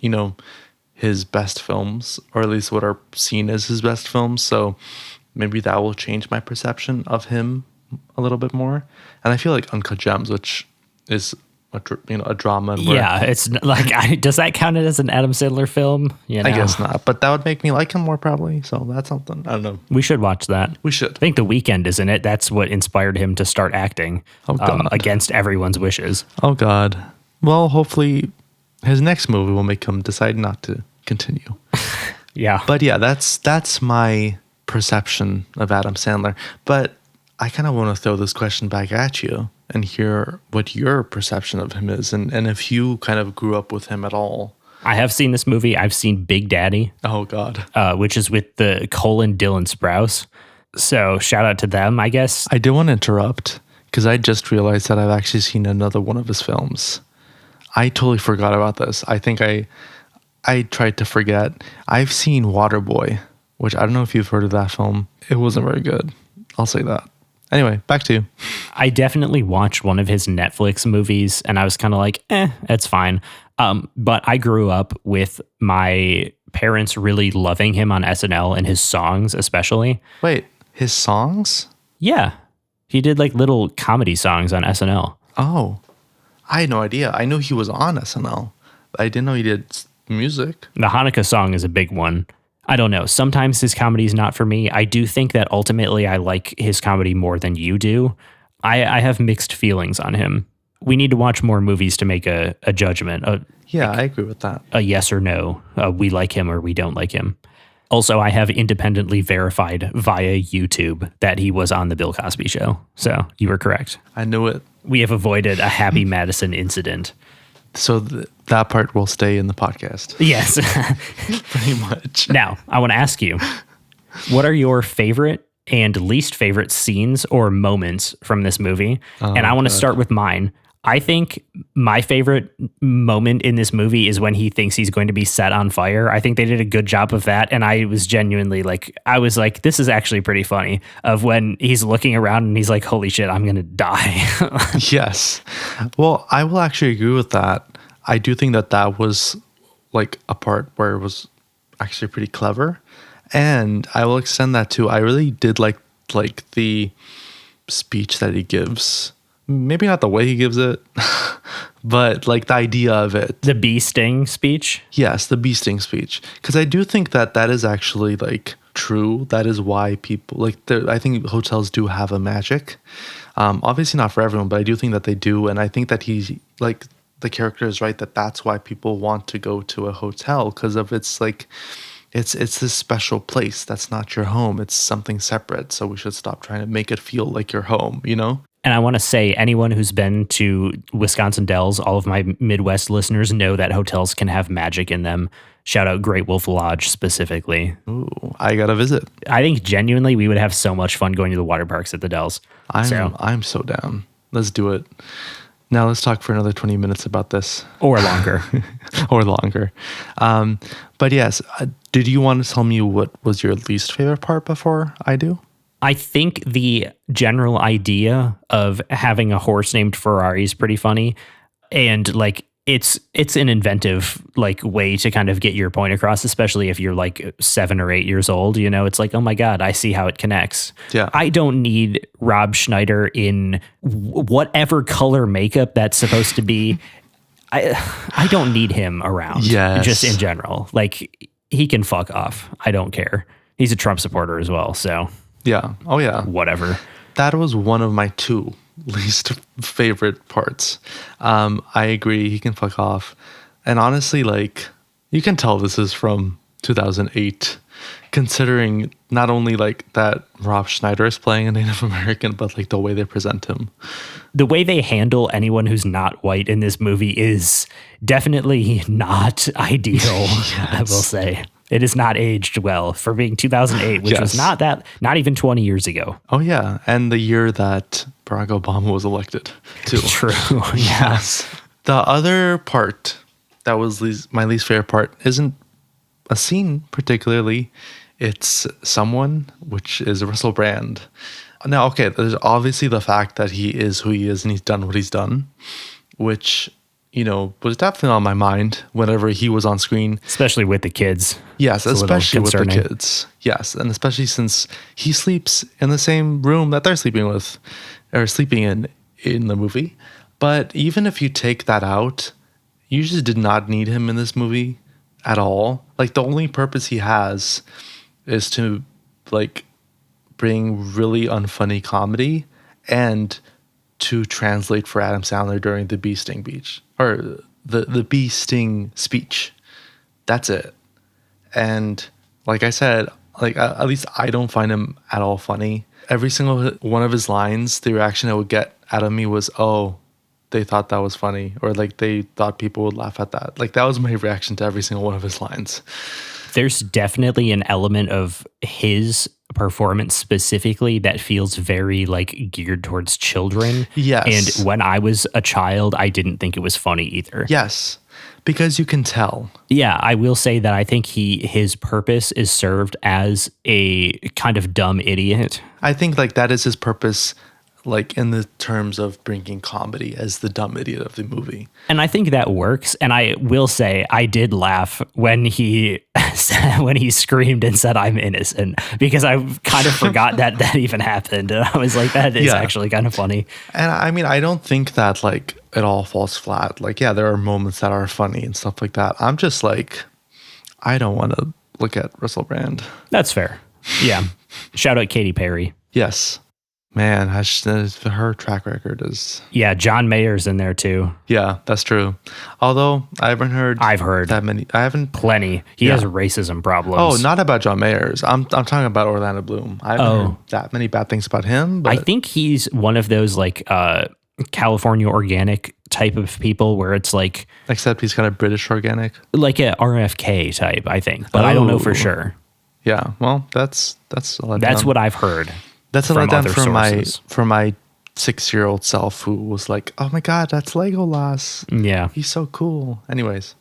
his best films, or at least what are seen as his best films. So maybe that will change my perception of him a little bit more. And I feel like Uncut Gems, which is a drama. And Yeah, it's like, does that count it as an Adam Sandler film? I guess not, but that would make me like him more probably. So that's something. I don't know. We should watch that. We should. I think The Weeknd is in it. That's what inspired him to start acting against everyone's wishes. Oh, God. Well, hopefully his next movie will make him decide not to continue. Yeah. But yeah, that's my perception of Adam Sandler. But I kind of want to throw this question back at you and hear what your perception of him is, and if you kind of grew up with him at all. I have seen this movie. I've seen Big Daddy. Oh, God. Which is with the Colin Dylan Sprouse. So shout out to them, I guess. I did want to interrupt because I just realized that I've actually seen another one of his films. I totally forgot about this. I think I tried to forget. I've seen Waterboy, which I don't know if you've heard of that film. It wasn't very good. I'll say that. Anyway, back to you. I definitely watched one of his Netflix movies and I was kind of like, it's fine. But I grew up with my parents really loving him on SNL and his songs especially. Wait, his songs? Yeah. He did like little comedy songs on SNL. Oh, I had no idea. I knew he was on SNL. I didn't know he did music. The Hanukkah song is a big one. I don't know. Sometimes his comedy is not for me. I do think that ultimately I like his comedy more than you do. I have mixed feelings on him. We need to watch more movies to make a judgment. I agree with that. A yes or no. We like him or we don't like him. Also, I have independently verified via YouTube that he was on the Bill Cosby Show. So you were correct. I knew it. We have avoided a Happy Madison incident. So that part will stay in the podcast. Yes. Pretty much. Now, I want to ask you, what are your favorite and least favorite scenes or moments from this movie? And I want to start with mine. I think my favorite moment in this movie is when he thinks he's going to be set on fire. I think they did a good job of that. And I was genuinely like, this is actually pretty funny, of when he's looking around and he's like, holy shit, I'm going to die. Yes. Well, I will actually agree with that. I do think that was like a part where it was actually pretty clever. And I will extend that too. I really did like the speech that he gives. Maybe not the way he gives it, but like the idea of it. The bee sting speech? Yes, the bee sting speech. Because I do think that is actually like true. That is why people I think hotels do have a magic. Obviously not for everyone, but I do think that they do. And I think that he's like, the character is right that's why people want to go to a hotel, because of it's like, it's this special place that's not your home. It's something separate. So we should stop trying to make it feel like your home, And I want to say, anyone who's been to Wisconsin Dells, all of my Midwest listeners know that hotels can have magic in them. Shout out Great Wolf Lodge specifically. Ooh, I got to visit. I think genuinely we would have so much fun going to the water parks at the Dells. I'm so down. Let's do it. Now let's talk for another 20 minutes about this. Or longer. Or longer. But yes, did you want to tell me what was your least favorite part before I do? I think the general idea of having a horse named Ferrari is pretty funny. And like, it's an inventive like way to kind of get your point across, especially if you're like 7 or 8 years old. It's like, oh my God, I see how it connects. Yeah. I don't need Rob Schneider in whatever color makeup that's supposed to be. I don't need him around. Yes. Just in general. Like, he can fuck off. I don't care. He's a Trump supporter as well. So yeah. Oh yeah. Whatever. That was one of my 2 least favorite parts. I agree. He can fuck off. And honestly, like, you can tell this is from 2008, considering not only like that Rob Schneider is playing a Native American, but like the way they present him. The way they handle anyone who's not white in this movie is definitely not ideal. Yes. I will say. It is not aged well for being 2008, which was not even 20 years ago. Oh, yeah. And the year that Barack Obama was elected, too. True. Yes. The other part that was my least favorite part isn't a scene particularly. It's someone, which is Russell Brand. Now, okay, there's obviously the fact that he is who he is and he's done what he's done, which, was definitely on my mind whenever he was on screen. Especially with the kids. Yes, It's a little especially with the concerning. kids. Yes, and especially since he sleeps in the same room that they're sleeping with, or sleeping in the movie. But even if you take that out, you just did not need him in this movie at all. Like, the only purpose he has is to, like, bring really unfunny comedy and to translate for Adam Sandler during the bee sting speech, or the bee sting speech. That's it. And like I said, like at least I don't find him at all funny. Every single one of his lines, the reaction it would get out of me was, oh, they thought that was funny, or like they thought people would laugh at that. Like, that was my reaction to every single one of his lines. There's definitely an element of his performance specifically that feels very like geared towards children. Yes. And when I was a child, I didn't think it was funny either. Yes, because you can tell. Yeah, I will say that I think his purpose is served as a kind of dumb idiot. I think like that is his purpose, like in the terms of bringing comedy as the dumb idiot of the movie. And I think that works. And I will say I did laugh when he when he screamed and said, "I'm innocent," because I kind of forgot that even happened. And I was like, that is actually kind of funny. And I mean, I don't think that like it all falls flat. Like, yeah, there are moments that are funny and stuff like that. I'm just like, I don't want to look at Russell Brand. That's fair. Yeah. Shout out Katy Perry. Yes. Man, her track record is... Yeah, John Mayer's in there too. Yeah, that's true. Although, I've heard that many. I haven't... Plenty. He has racism problems. Oh, not about John Mayer's. I'm talking about Orlando Bloom. I haven't heard that many bad things about him. But I think he's one of those like California organic type of people where it's like... Except he's kind of British organic. Like a RFK type, I think. But I don't know for sure. Yeah, well, that's a letdown. That's what I've heard. That's a from letdown other for my 6-year-old self who was like, "Oh my God, that's Legolas. Yeah, he's so cool." Anyways,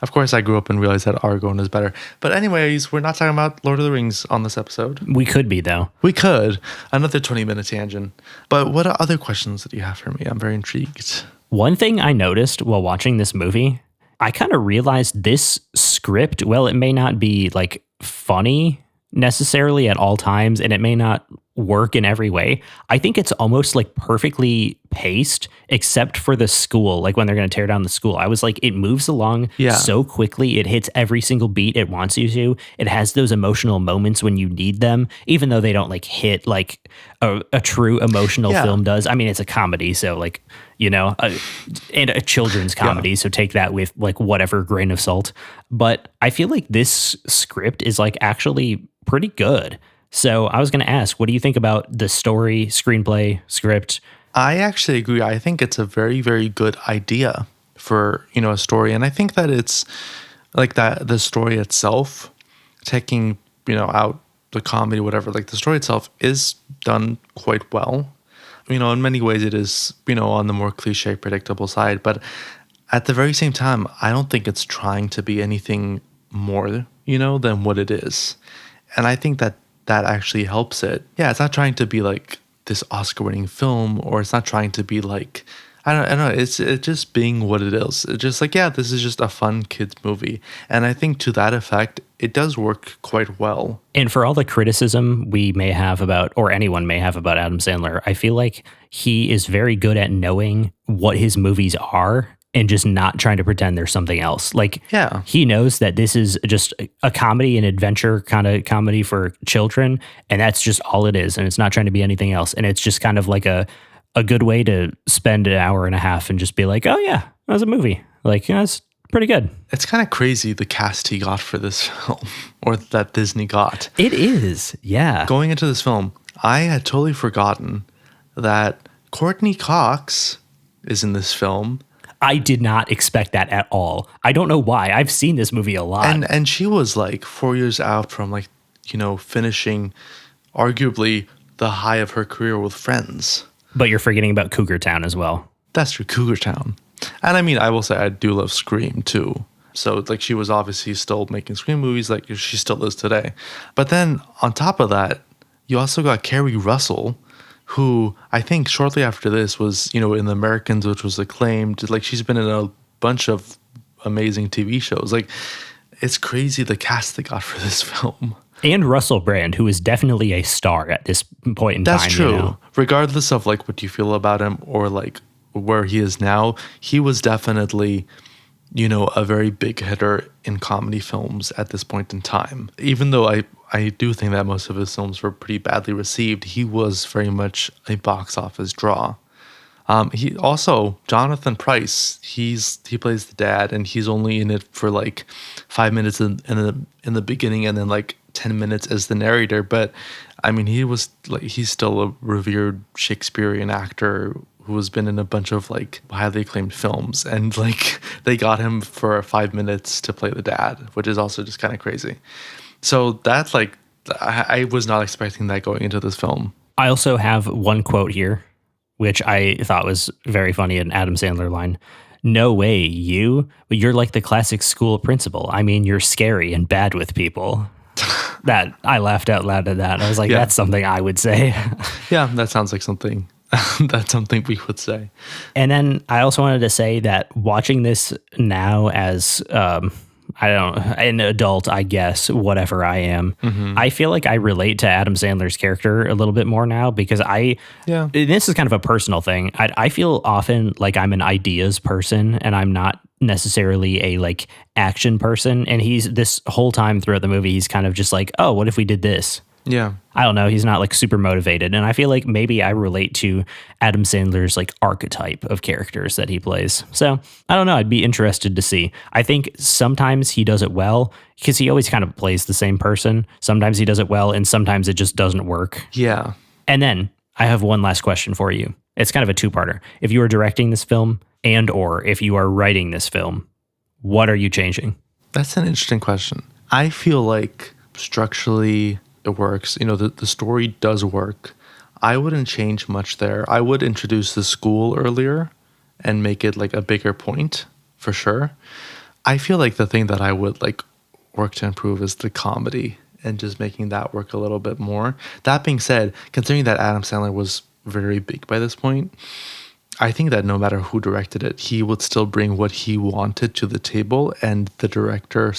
of course, I grew up and realized that Aragorn is better. But anyways, we're not talking about Lord of the Rings on this episode. We could be though. We could. Another 20-minute tangent. But what other questions that you have for me? I'm very intrigued. One thing I noticed while watching this movie, I kind of realized this script, well, it may not be like funny necessarily at all times, and it may not work in every way. I think it's almost like perfectly paced, except for the school, like when they're going to tear down the school. I was like, it moves along so quickly. It hits every single beat it wants you to. It has those emotional moments when you need them, even though they don't like hit like a true emotional film does. I mean, it's a comedy, so like, and a children's comedy. So take that with like whatever grain of salt. But I feel like this script is like actually pretty good. So I was going to ask, what do you think about the story, screenplay, script? I actually agree. I think it's a very, very good idea for, a story. And I think that it's like that the story itself, taking, out the comedy, whatever, like the story itself is done quite well. In many ways it is, on the more cliche, predictable side. But at the very same time, I don't think it's trying to be anything more, than what it is. And I think that actually helps it. Yeah, it's not trying to be like this Oscar-winning film, or it's not trying to be like, I don't know. It's just being what it is. It's just like, yeah, this is just a fun kids movie. And I think to that effect, it does work quite well. And for all the criticism we may have about, or anyone may have about Adam Sandler, I feel like he is very good at knowing what his movies are and just not trying to pretend there's something else. Like, he knows that this is just a comedy, an adventure kind of comedy for children, and that's just all it is. And it's not trying to be anything else. And it's just kind of like a good way to spend an hour and a half and just be like, oh yeah, that was a movie. Like, it's pretty good. It's kind of crazy the cast he got for this film, or that Disney got. It is, yeah. Going into this film, I had totally forgotten that Courtney Cox is in this film. I did not expect that at all. I don't know why. I've seen this movie a lot. And she was like 4 years out from like, finishing arguably the high of her career with Friends. But you're forgetting about Cougar Town as well. That's true, Cougar Town. And I mean, I will say I do love Scream too. So like she was obviously still making Scream movies like she still is today. But then on top of that, you also got Kerry Russell, who I think shortly after this was, in The Americans, which was acclaimed. Like, she's been in a bunch of amazing TV shows. Like, it's crazy the cast they got for this film. And Russell Brand, who is definitely a star at this point in time. That's true. Regardless of like what you feel about him or like where he is now, he was definitely, a very big hitter in comedy films at this point in time. Even though I do think that most of his films were pretty badly received, he was very much a box office draw. He also, Jonathan Pryce, he plays the dad, and he's only in it for like 5 minutes in the beginning, and then like 10 minutes as the narrator. But I mean, he's still a revered Shakespearean actor who has been in a bunch of like highly acclaimed films, and like they got him for 5 minutes to play the dad, which is also just kind of crazy. So that's like, I was not expecting that going into this film. I also have one quote here, which I thought was very funny, an Adam Sandler line. "No way, but you're like the classic school principal. I mean, you're scary and bad with people." That I laughed out loud at that. I was like, That's something I would say. Yeah, that sounds like something. That's something we would say. And then I also wanted to say that watching this now as an adult, I guess, whatever I am, I feel like I relate to Adam Sandler's character a little bit more now because this is kind of a personal thing. I feel often like I'm an ideas person and I'm not necessarily a like action person. And he's this whole time throughout the movie, he's kind of just like, oh, what if we did this? Yeah. I don't know. He's not like super motivated. And I feel like maybe I relate to Adam Sandler's like archetype of characters that he plays. So I don't know. I'd be interested to see. I think sometimes he does it well because he always kind of plays the same person. Sometimes he does it well and sometimes it just doesn't work. Yeah. And then I have one last question for you. It's kind of a two-parter. If you were directing this film or if you are writing this film, what are you changing? That's an interesting question. I feel like structurally it works. The story does work. I wouldn't change much there. I would introduce the school earlier and make it like a bigger point for sure. I feel like the thing that I would like work to improve is the comedy and just making that work a little bit more. That being said, considering that Adam Sandler was very big by this point, I think that no matter who directed it, he would still bring what he wanted to the table, and the director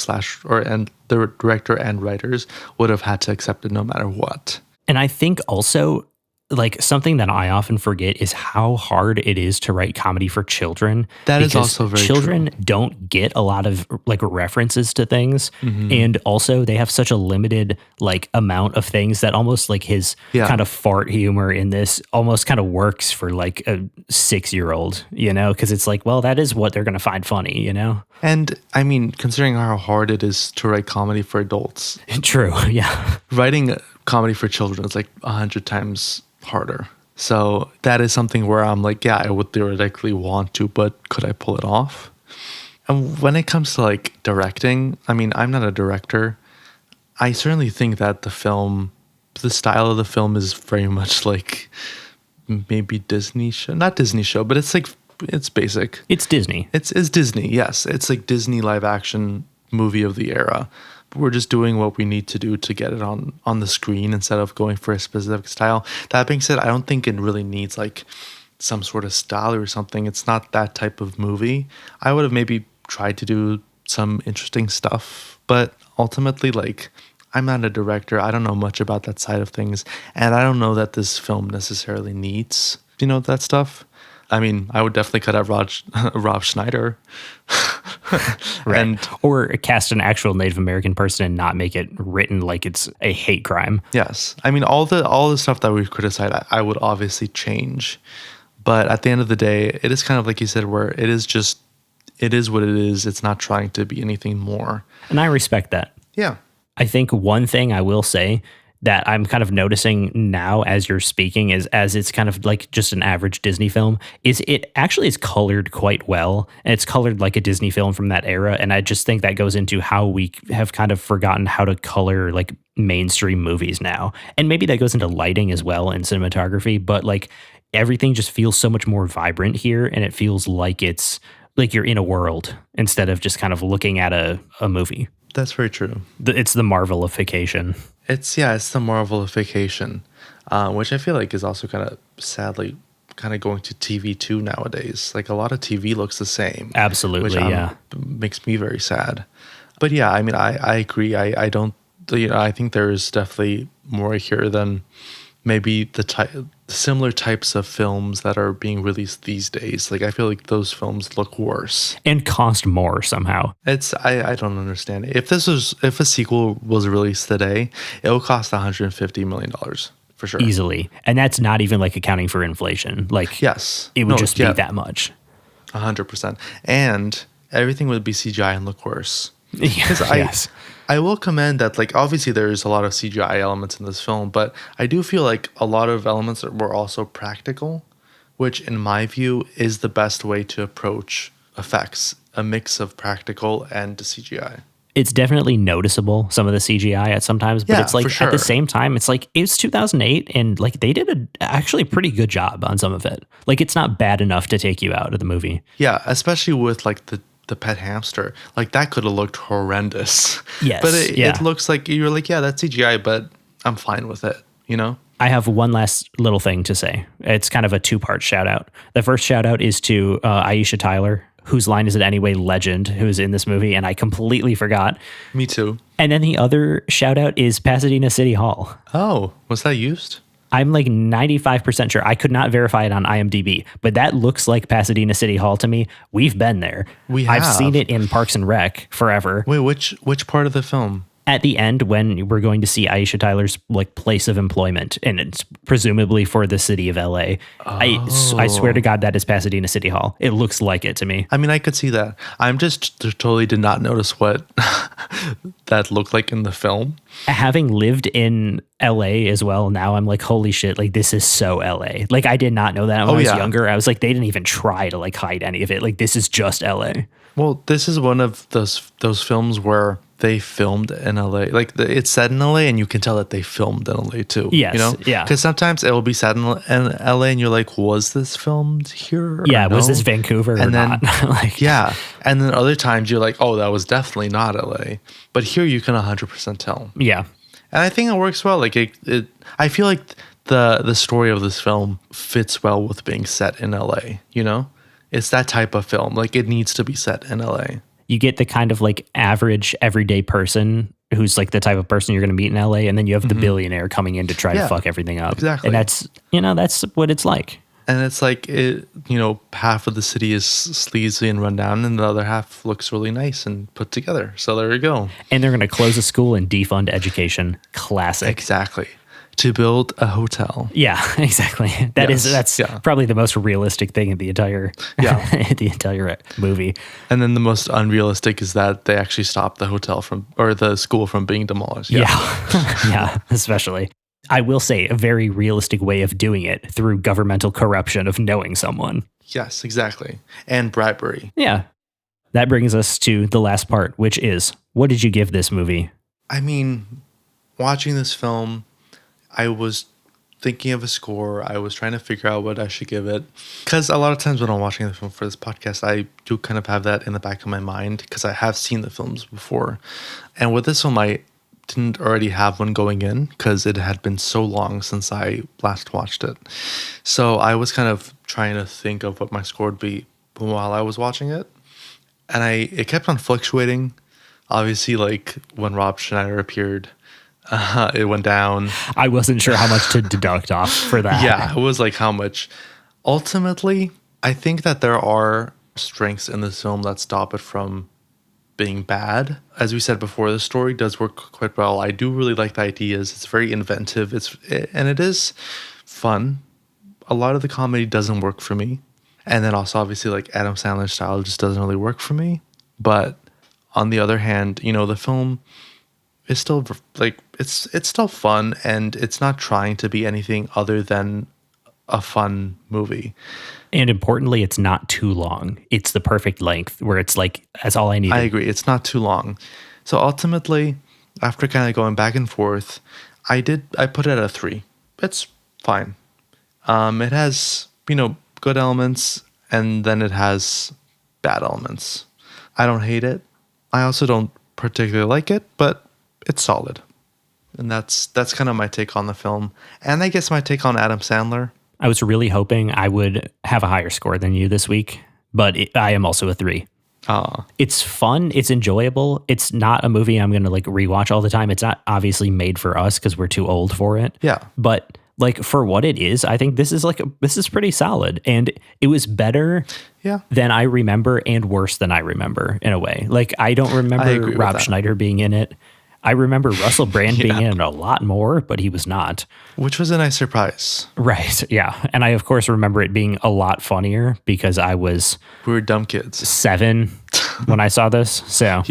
and writers would have had to accept it no matter what. And I think also like something that I often forget is how hard it is to write comedy for children. That is also very children true. Don't get a lot of like references to things. And also they have such a limited like amount of things that almost like his kind of fart humor in this almost kind of works for like a 6-year-old, because it's like, well, that is what they're going to find funny, And I mean, considering how hard it is to write comedy for adults. True. Yeah. Writing comedy for children is like 100 times harder. So that is something where I'm like, yeah, I would theoretically want to, but could I pull it off? And when it comes to like directing, I mean, I'm not a director. I certainly think that the style of the film is very much like maybe Disney show, not Disney show, but it's like, it's basic. It's Disney. It's Disney. Yes. It's like Disney live action movie of the era. We're just doing what we need to do to get it on the screen instead of going for a specific style. That being said, I don't think it really needs like some sort of style or something. It's not that type of movie. I would have maybe tried to do some interesting stuff, but ultimately, like, I'm not a director. I don't know much about that side of things, and I don't know that this film necessarily needs, that stuff. I mean, I would definitely cut out Rob Schneider. Right. Or cast an actual Native American person and not make it written like it's a hate crime. Yes. I mean, all the stuff that we've criticized, I would obviously change. But at the end of the day, it is kind of like you said, where it is what it is. It's not trying to be anything more. And I respect that. Yeah. I think one thing I will say that I'm kind of noticing now as you're speaking is as it's kind of like just an average Disney film is it actually is colored quite well. And it's colored like a Disney film from that era. And I just think that goes into how we have kind of forgotten how to color like mainstream movies now. And maybe that goes into lighting as well and cinematography, but like everything just feels so much more vibrant here. And it feels like it's like you're in a world instead of just kind of looking at a movie. That's very true. It's the Marvelification. it's the Marvelification, which I feel like is also kind of sadly kind of going to TV too nowadays. Like a lot of TV looks the same. Absolutely, yeah. Makes me very sad. But yeah, I mean, I agree. I don't, I think there is definitely more here than maybe similar types of films that are being released these days. Like I feel like those films look worse and cost more somehow. I don't understand. If a sequel was released today, it will cost $150 million for sure. Easily. And that's not even like accounting for inflation. Like, yes, it would just be that much. 100%. And everything would be CGI and look worse. Yes. I will commend that, like, obviously there's a lot of CGI elements in this film, but I do feel like a lot of elements were also practical, which in my view is the best way to approach effects, a mix of practical and CGI. It's definitely noticeable, some of the CGI at sometimes, but it's like at the same time, it's like it's 2008 and like they did actually pretty good job on some of it. Like it's not bad enough to take you out of the movie. Yeah, especially with like the pet hamster. Like that could have looked horrendous. Yes. But it looks like you're like, yeah, that's CGI, but I'm fine with it, you know? I have one last little thing to say. It's kind of a two-part shout out. The first shout out is to Aisha Tyler, whose line is it anyway, legend, who's in this movie, and I completely forgot. Me too. And then the other shout out is Pasadena City Hall. Oh, was that used? I'm like 95% sure. I could not verify it on IMDb, but that looks like Pasadena City Hall to me. We've been there. I've seen it in Parks and Rec forever. Wait, which part of the film? At the end, when we're going to see Aisha Tyler's like place of employment, and it's presumably for the city of LA. I swear to God, that is Pasadena City Hall. It looks like it to me. I mean, I could see that. I'm just totally did not notice what that looked like in the film. Having lived in LA as well, now I'm like, holy shit, like this is so LA. Like I did not know that when I was younger. I was like, they didn't even try to like hide any of it. Like this is just LA. Well, this is one of those films where they filmed in LA. Like it's set in LA and you can tell that they filmed in LA too. Yes, you know? Yeah. Because sometimes it will be set in LA and you're like, was this filmed here? Yeah, was this Vancouver or not? Like, yeah. And then other times you're like, oh, that was definitely not LA. But here you can 100% tell. Yeah. And I think it works well. Like I feel like the story of this film fits well with being set in LA, you know? It's that type of film. Like it needs to be set in LA. You get the kind of like average everyday person who's like the type of person you're going to meet in LA. And then you have the billionaire coming in to try to fuck everything up. Exactly. And that's what it's like. And it's like, half of the city is sleazy and run down and the other half looks really nice and put together. So there you go. And they're going to close a school and defund education. Classic. Exactly. To build a hotel. Yeah, exactly. That's probably the most realistic thing in the entire movie. And then the most unrealistic is that they actually stopped the hotel or the school from being demolished. Yeah. Yeah, especially. I will say a very realistic way of doing it through governmental corruption of knowing someone. Yes, exactly. And bribery. Yeah. That brings us to the last part, which is, what did you give this movie? I mean, watching this film, I was thinking of a score. I was trying to figure out what I should give it. Because a lot of times when I'm watching the film for this podcast, I do kind of have that in the back of my mind because I have seen the films before. And with this film, I didn't already have one going in because it had been so long since I last watched it. So I was kind of trying to think of what my score would be while I was watching it. And it kept on fluctuating. Obviously, like when Rob Schneider appeared, it went down. I wasn't sure how much to deduct off for that. Yeah, it was like how much. Ultimately, I think that there are strengths in this film that stop it from being bad. As we said before, the story does work quite well. I do really like the ideas. It's very inventive. And it is fun. A lot of the comedy doesn't work for me. And then also obviously like Adam Sandler's style just doesn't really work for me. But on the other hand, the film is still like it's still fun and it's not trying to be anything other than a fun movie. And importantly, it's not too long. It's the perfect length where it's like, that's all I need. I agree. It's not too long. So ultimately, after kind of going back and forth, I put it at a 3. It's fine. It has, good elements and then it has bad elements. I don't hate it. I also don't particularly like it, but it's solid. And that's kind of my take on the film. And I guess my take on Adam Sandler. I was really hoping I would have a higher score than you this week, but I am also a 3. It's fun. It's enjoyable. It's not a movie I'm going to like rewatch all the time. It's not obviously made for us because we're too old for it. Yeah. But like for what it is, I think this is pretty solid, and it was better than I remember and worse than I remember in a way. Like I don't remember Rob Schneider being in it. I remember Russell Brand being in it a lot more, but he was not. Which was a nice surprise. Right. Yeah. And I, of course, remember it being a lot funnier because we were dumb kids. 7 when I saw this. So,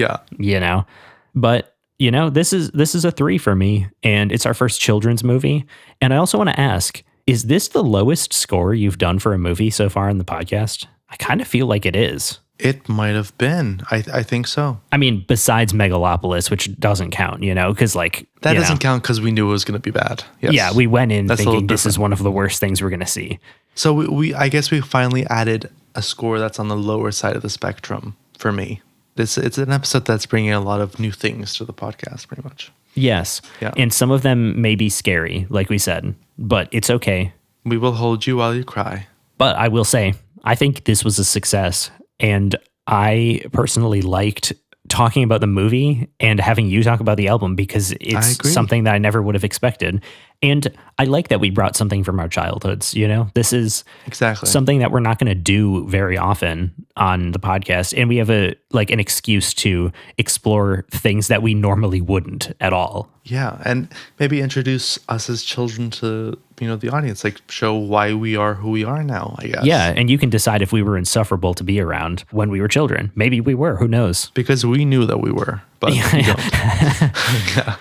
but this is a 3 for me, and it's our first children's movie. And I also want to ask, is this the lowest score you've done for a movie so far in the podcast? I kind of feel like it is. It might have been. I think so. I mean, besides Megalopolis, which doesn't count, because like... That doesn't count because we knew it was going to be bad. Yes. Yeah, we went in thinking this is one of the worst things we're going to see. So I guess we finally added a score that's on the lower side of the spectrum for me. It's an episode that's bringing a lot of new things to the podcast, pretty much. Yes. Yeah. And some of them may be scary, like we said, but it's okay. We will hold you while you cry. But I will say, I think this was a success. And I personally liked talking about the movie and having you talk about the album because it's something that I never would have expected. And I like that we brought something from our childhoods, This is something that we're not going to do very often on the podcast. And we have an excuse to explore things that we normally wouldn't at all. Yeah, and maybe introduce us as children to, the audience, like show why we are who we are now, I guess. Yeah, and you can decide if we were insufferable to be around when we were children. Maybe we were, who knows? Because we knew that we were, but we don't. Yeah.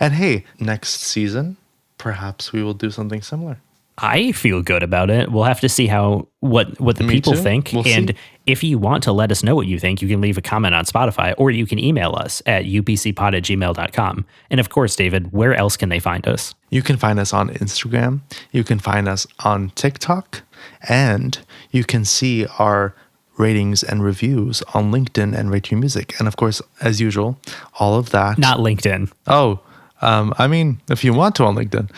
And hey, next season, perhaps we will do something similar. I feel good about it. We'll have to see what the people think. We'll and see. If you want to let us know what you think, you can leave a comment on Spotify, or you can email us at upcpod@gmail.com. And of course, David, where else can they find us? You can find us on Instagram. You can find us on TikTok. And you can see our ratings and reviews on LinkedIn and Rate Your Music. And of course, as usual, all of that. Not LinkedIn. Oh, if you want to on LinkedIn.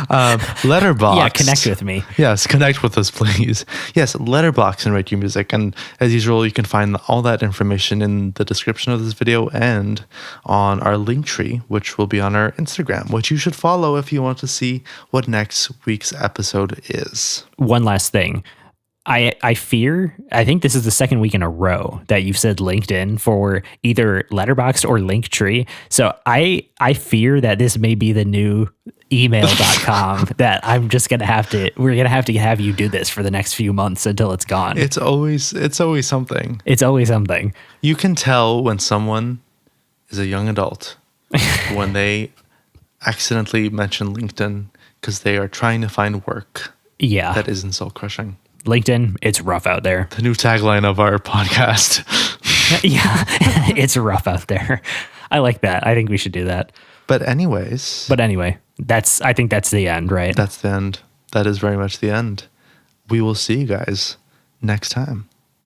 Letterboxd. Yeah, connect with me. Yes, connect with us, please. Yes, Letterboxd and Rate Your Music. And as usual, you can find all that information in the description of this video and on our link tree, which will be on our Instagram, which you should follow if you want to see what next week's episode is. One last thing. I think this is the second week in a row that you've said LinkedIn for either Letterboxd or Linktree. So I fear that this may be the new email.com that we're going to have to have you do this for the next few months until it's gone. It's always something. It's always something. You can tell when someone is a young adult when they accidentally mention LinkedIn because they are trying to find work. Yeah. That isn't soul crushing. LinkedIn, it's rough out there. The new tagline of our podcast. Yeah, it's rough out there. I like that. I think we should do that. But anyway, I think that's the end, right? That's the end. That is very much the end. We will see you guys next time.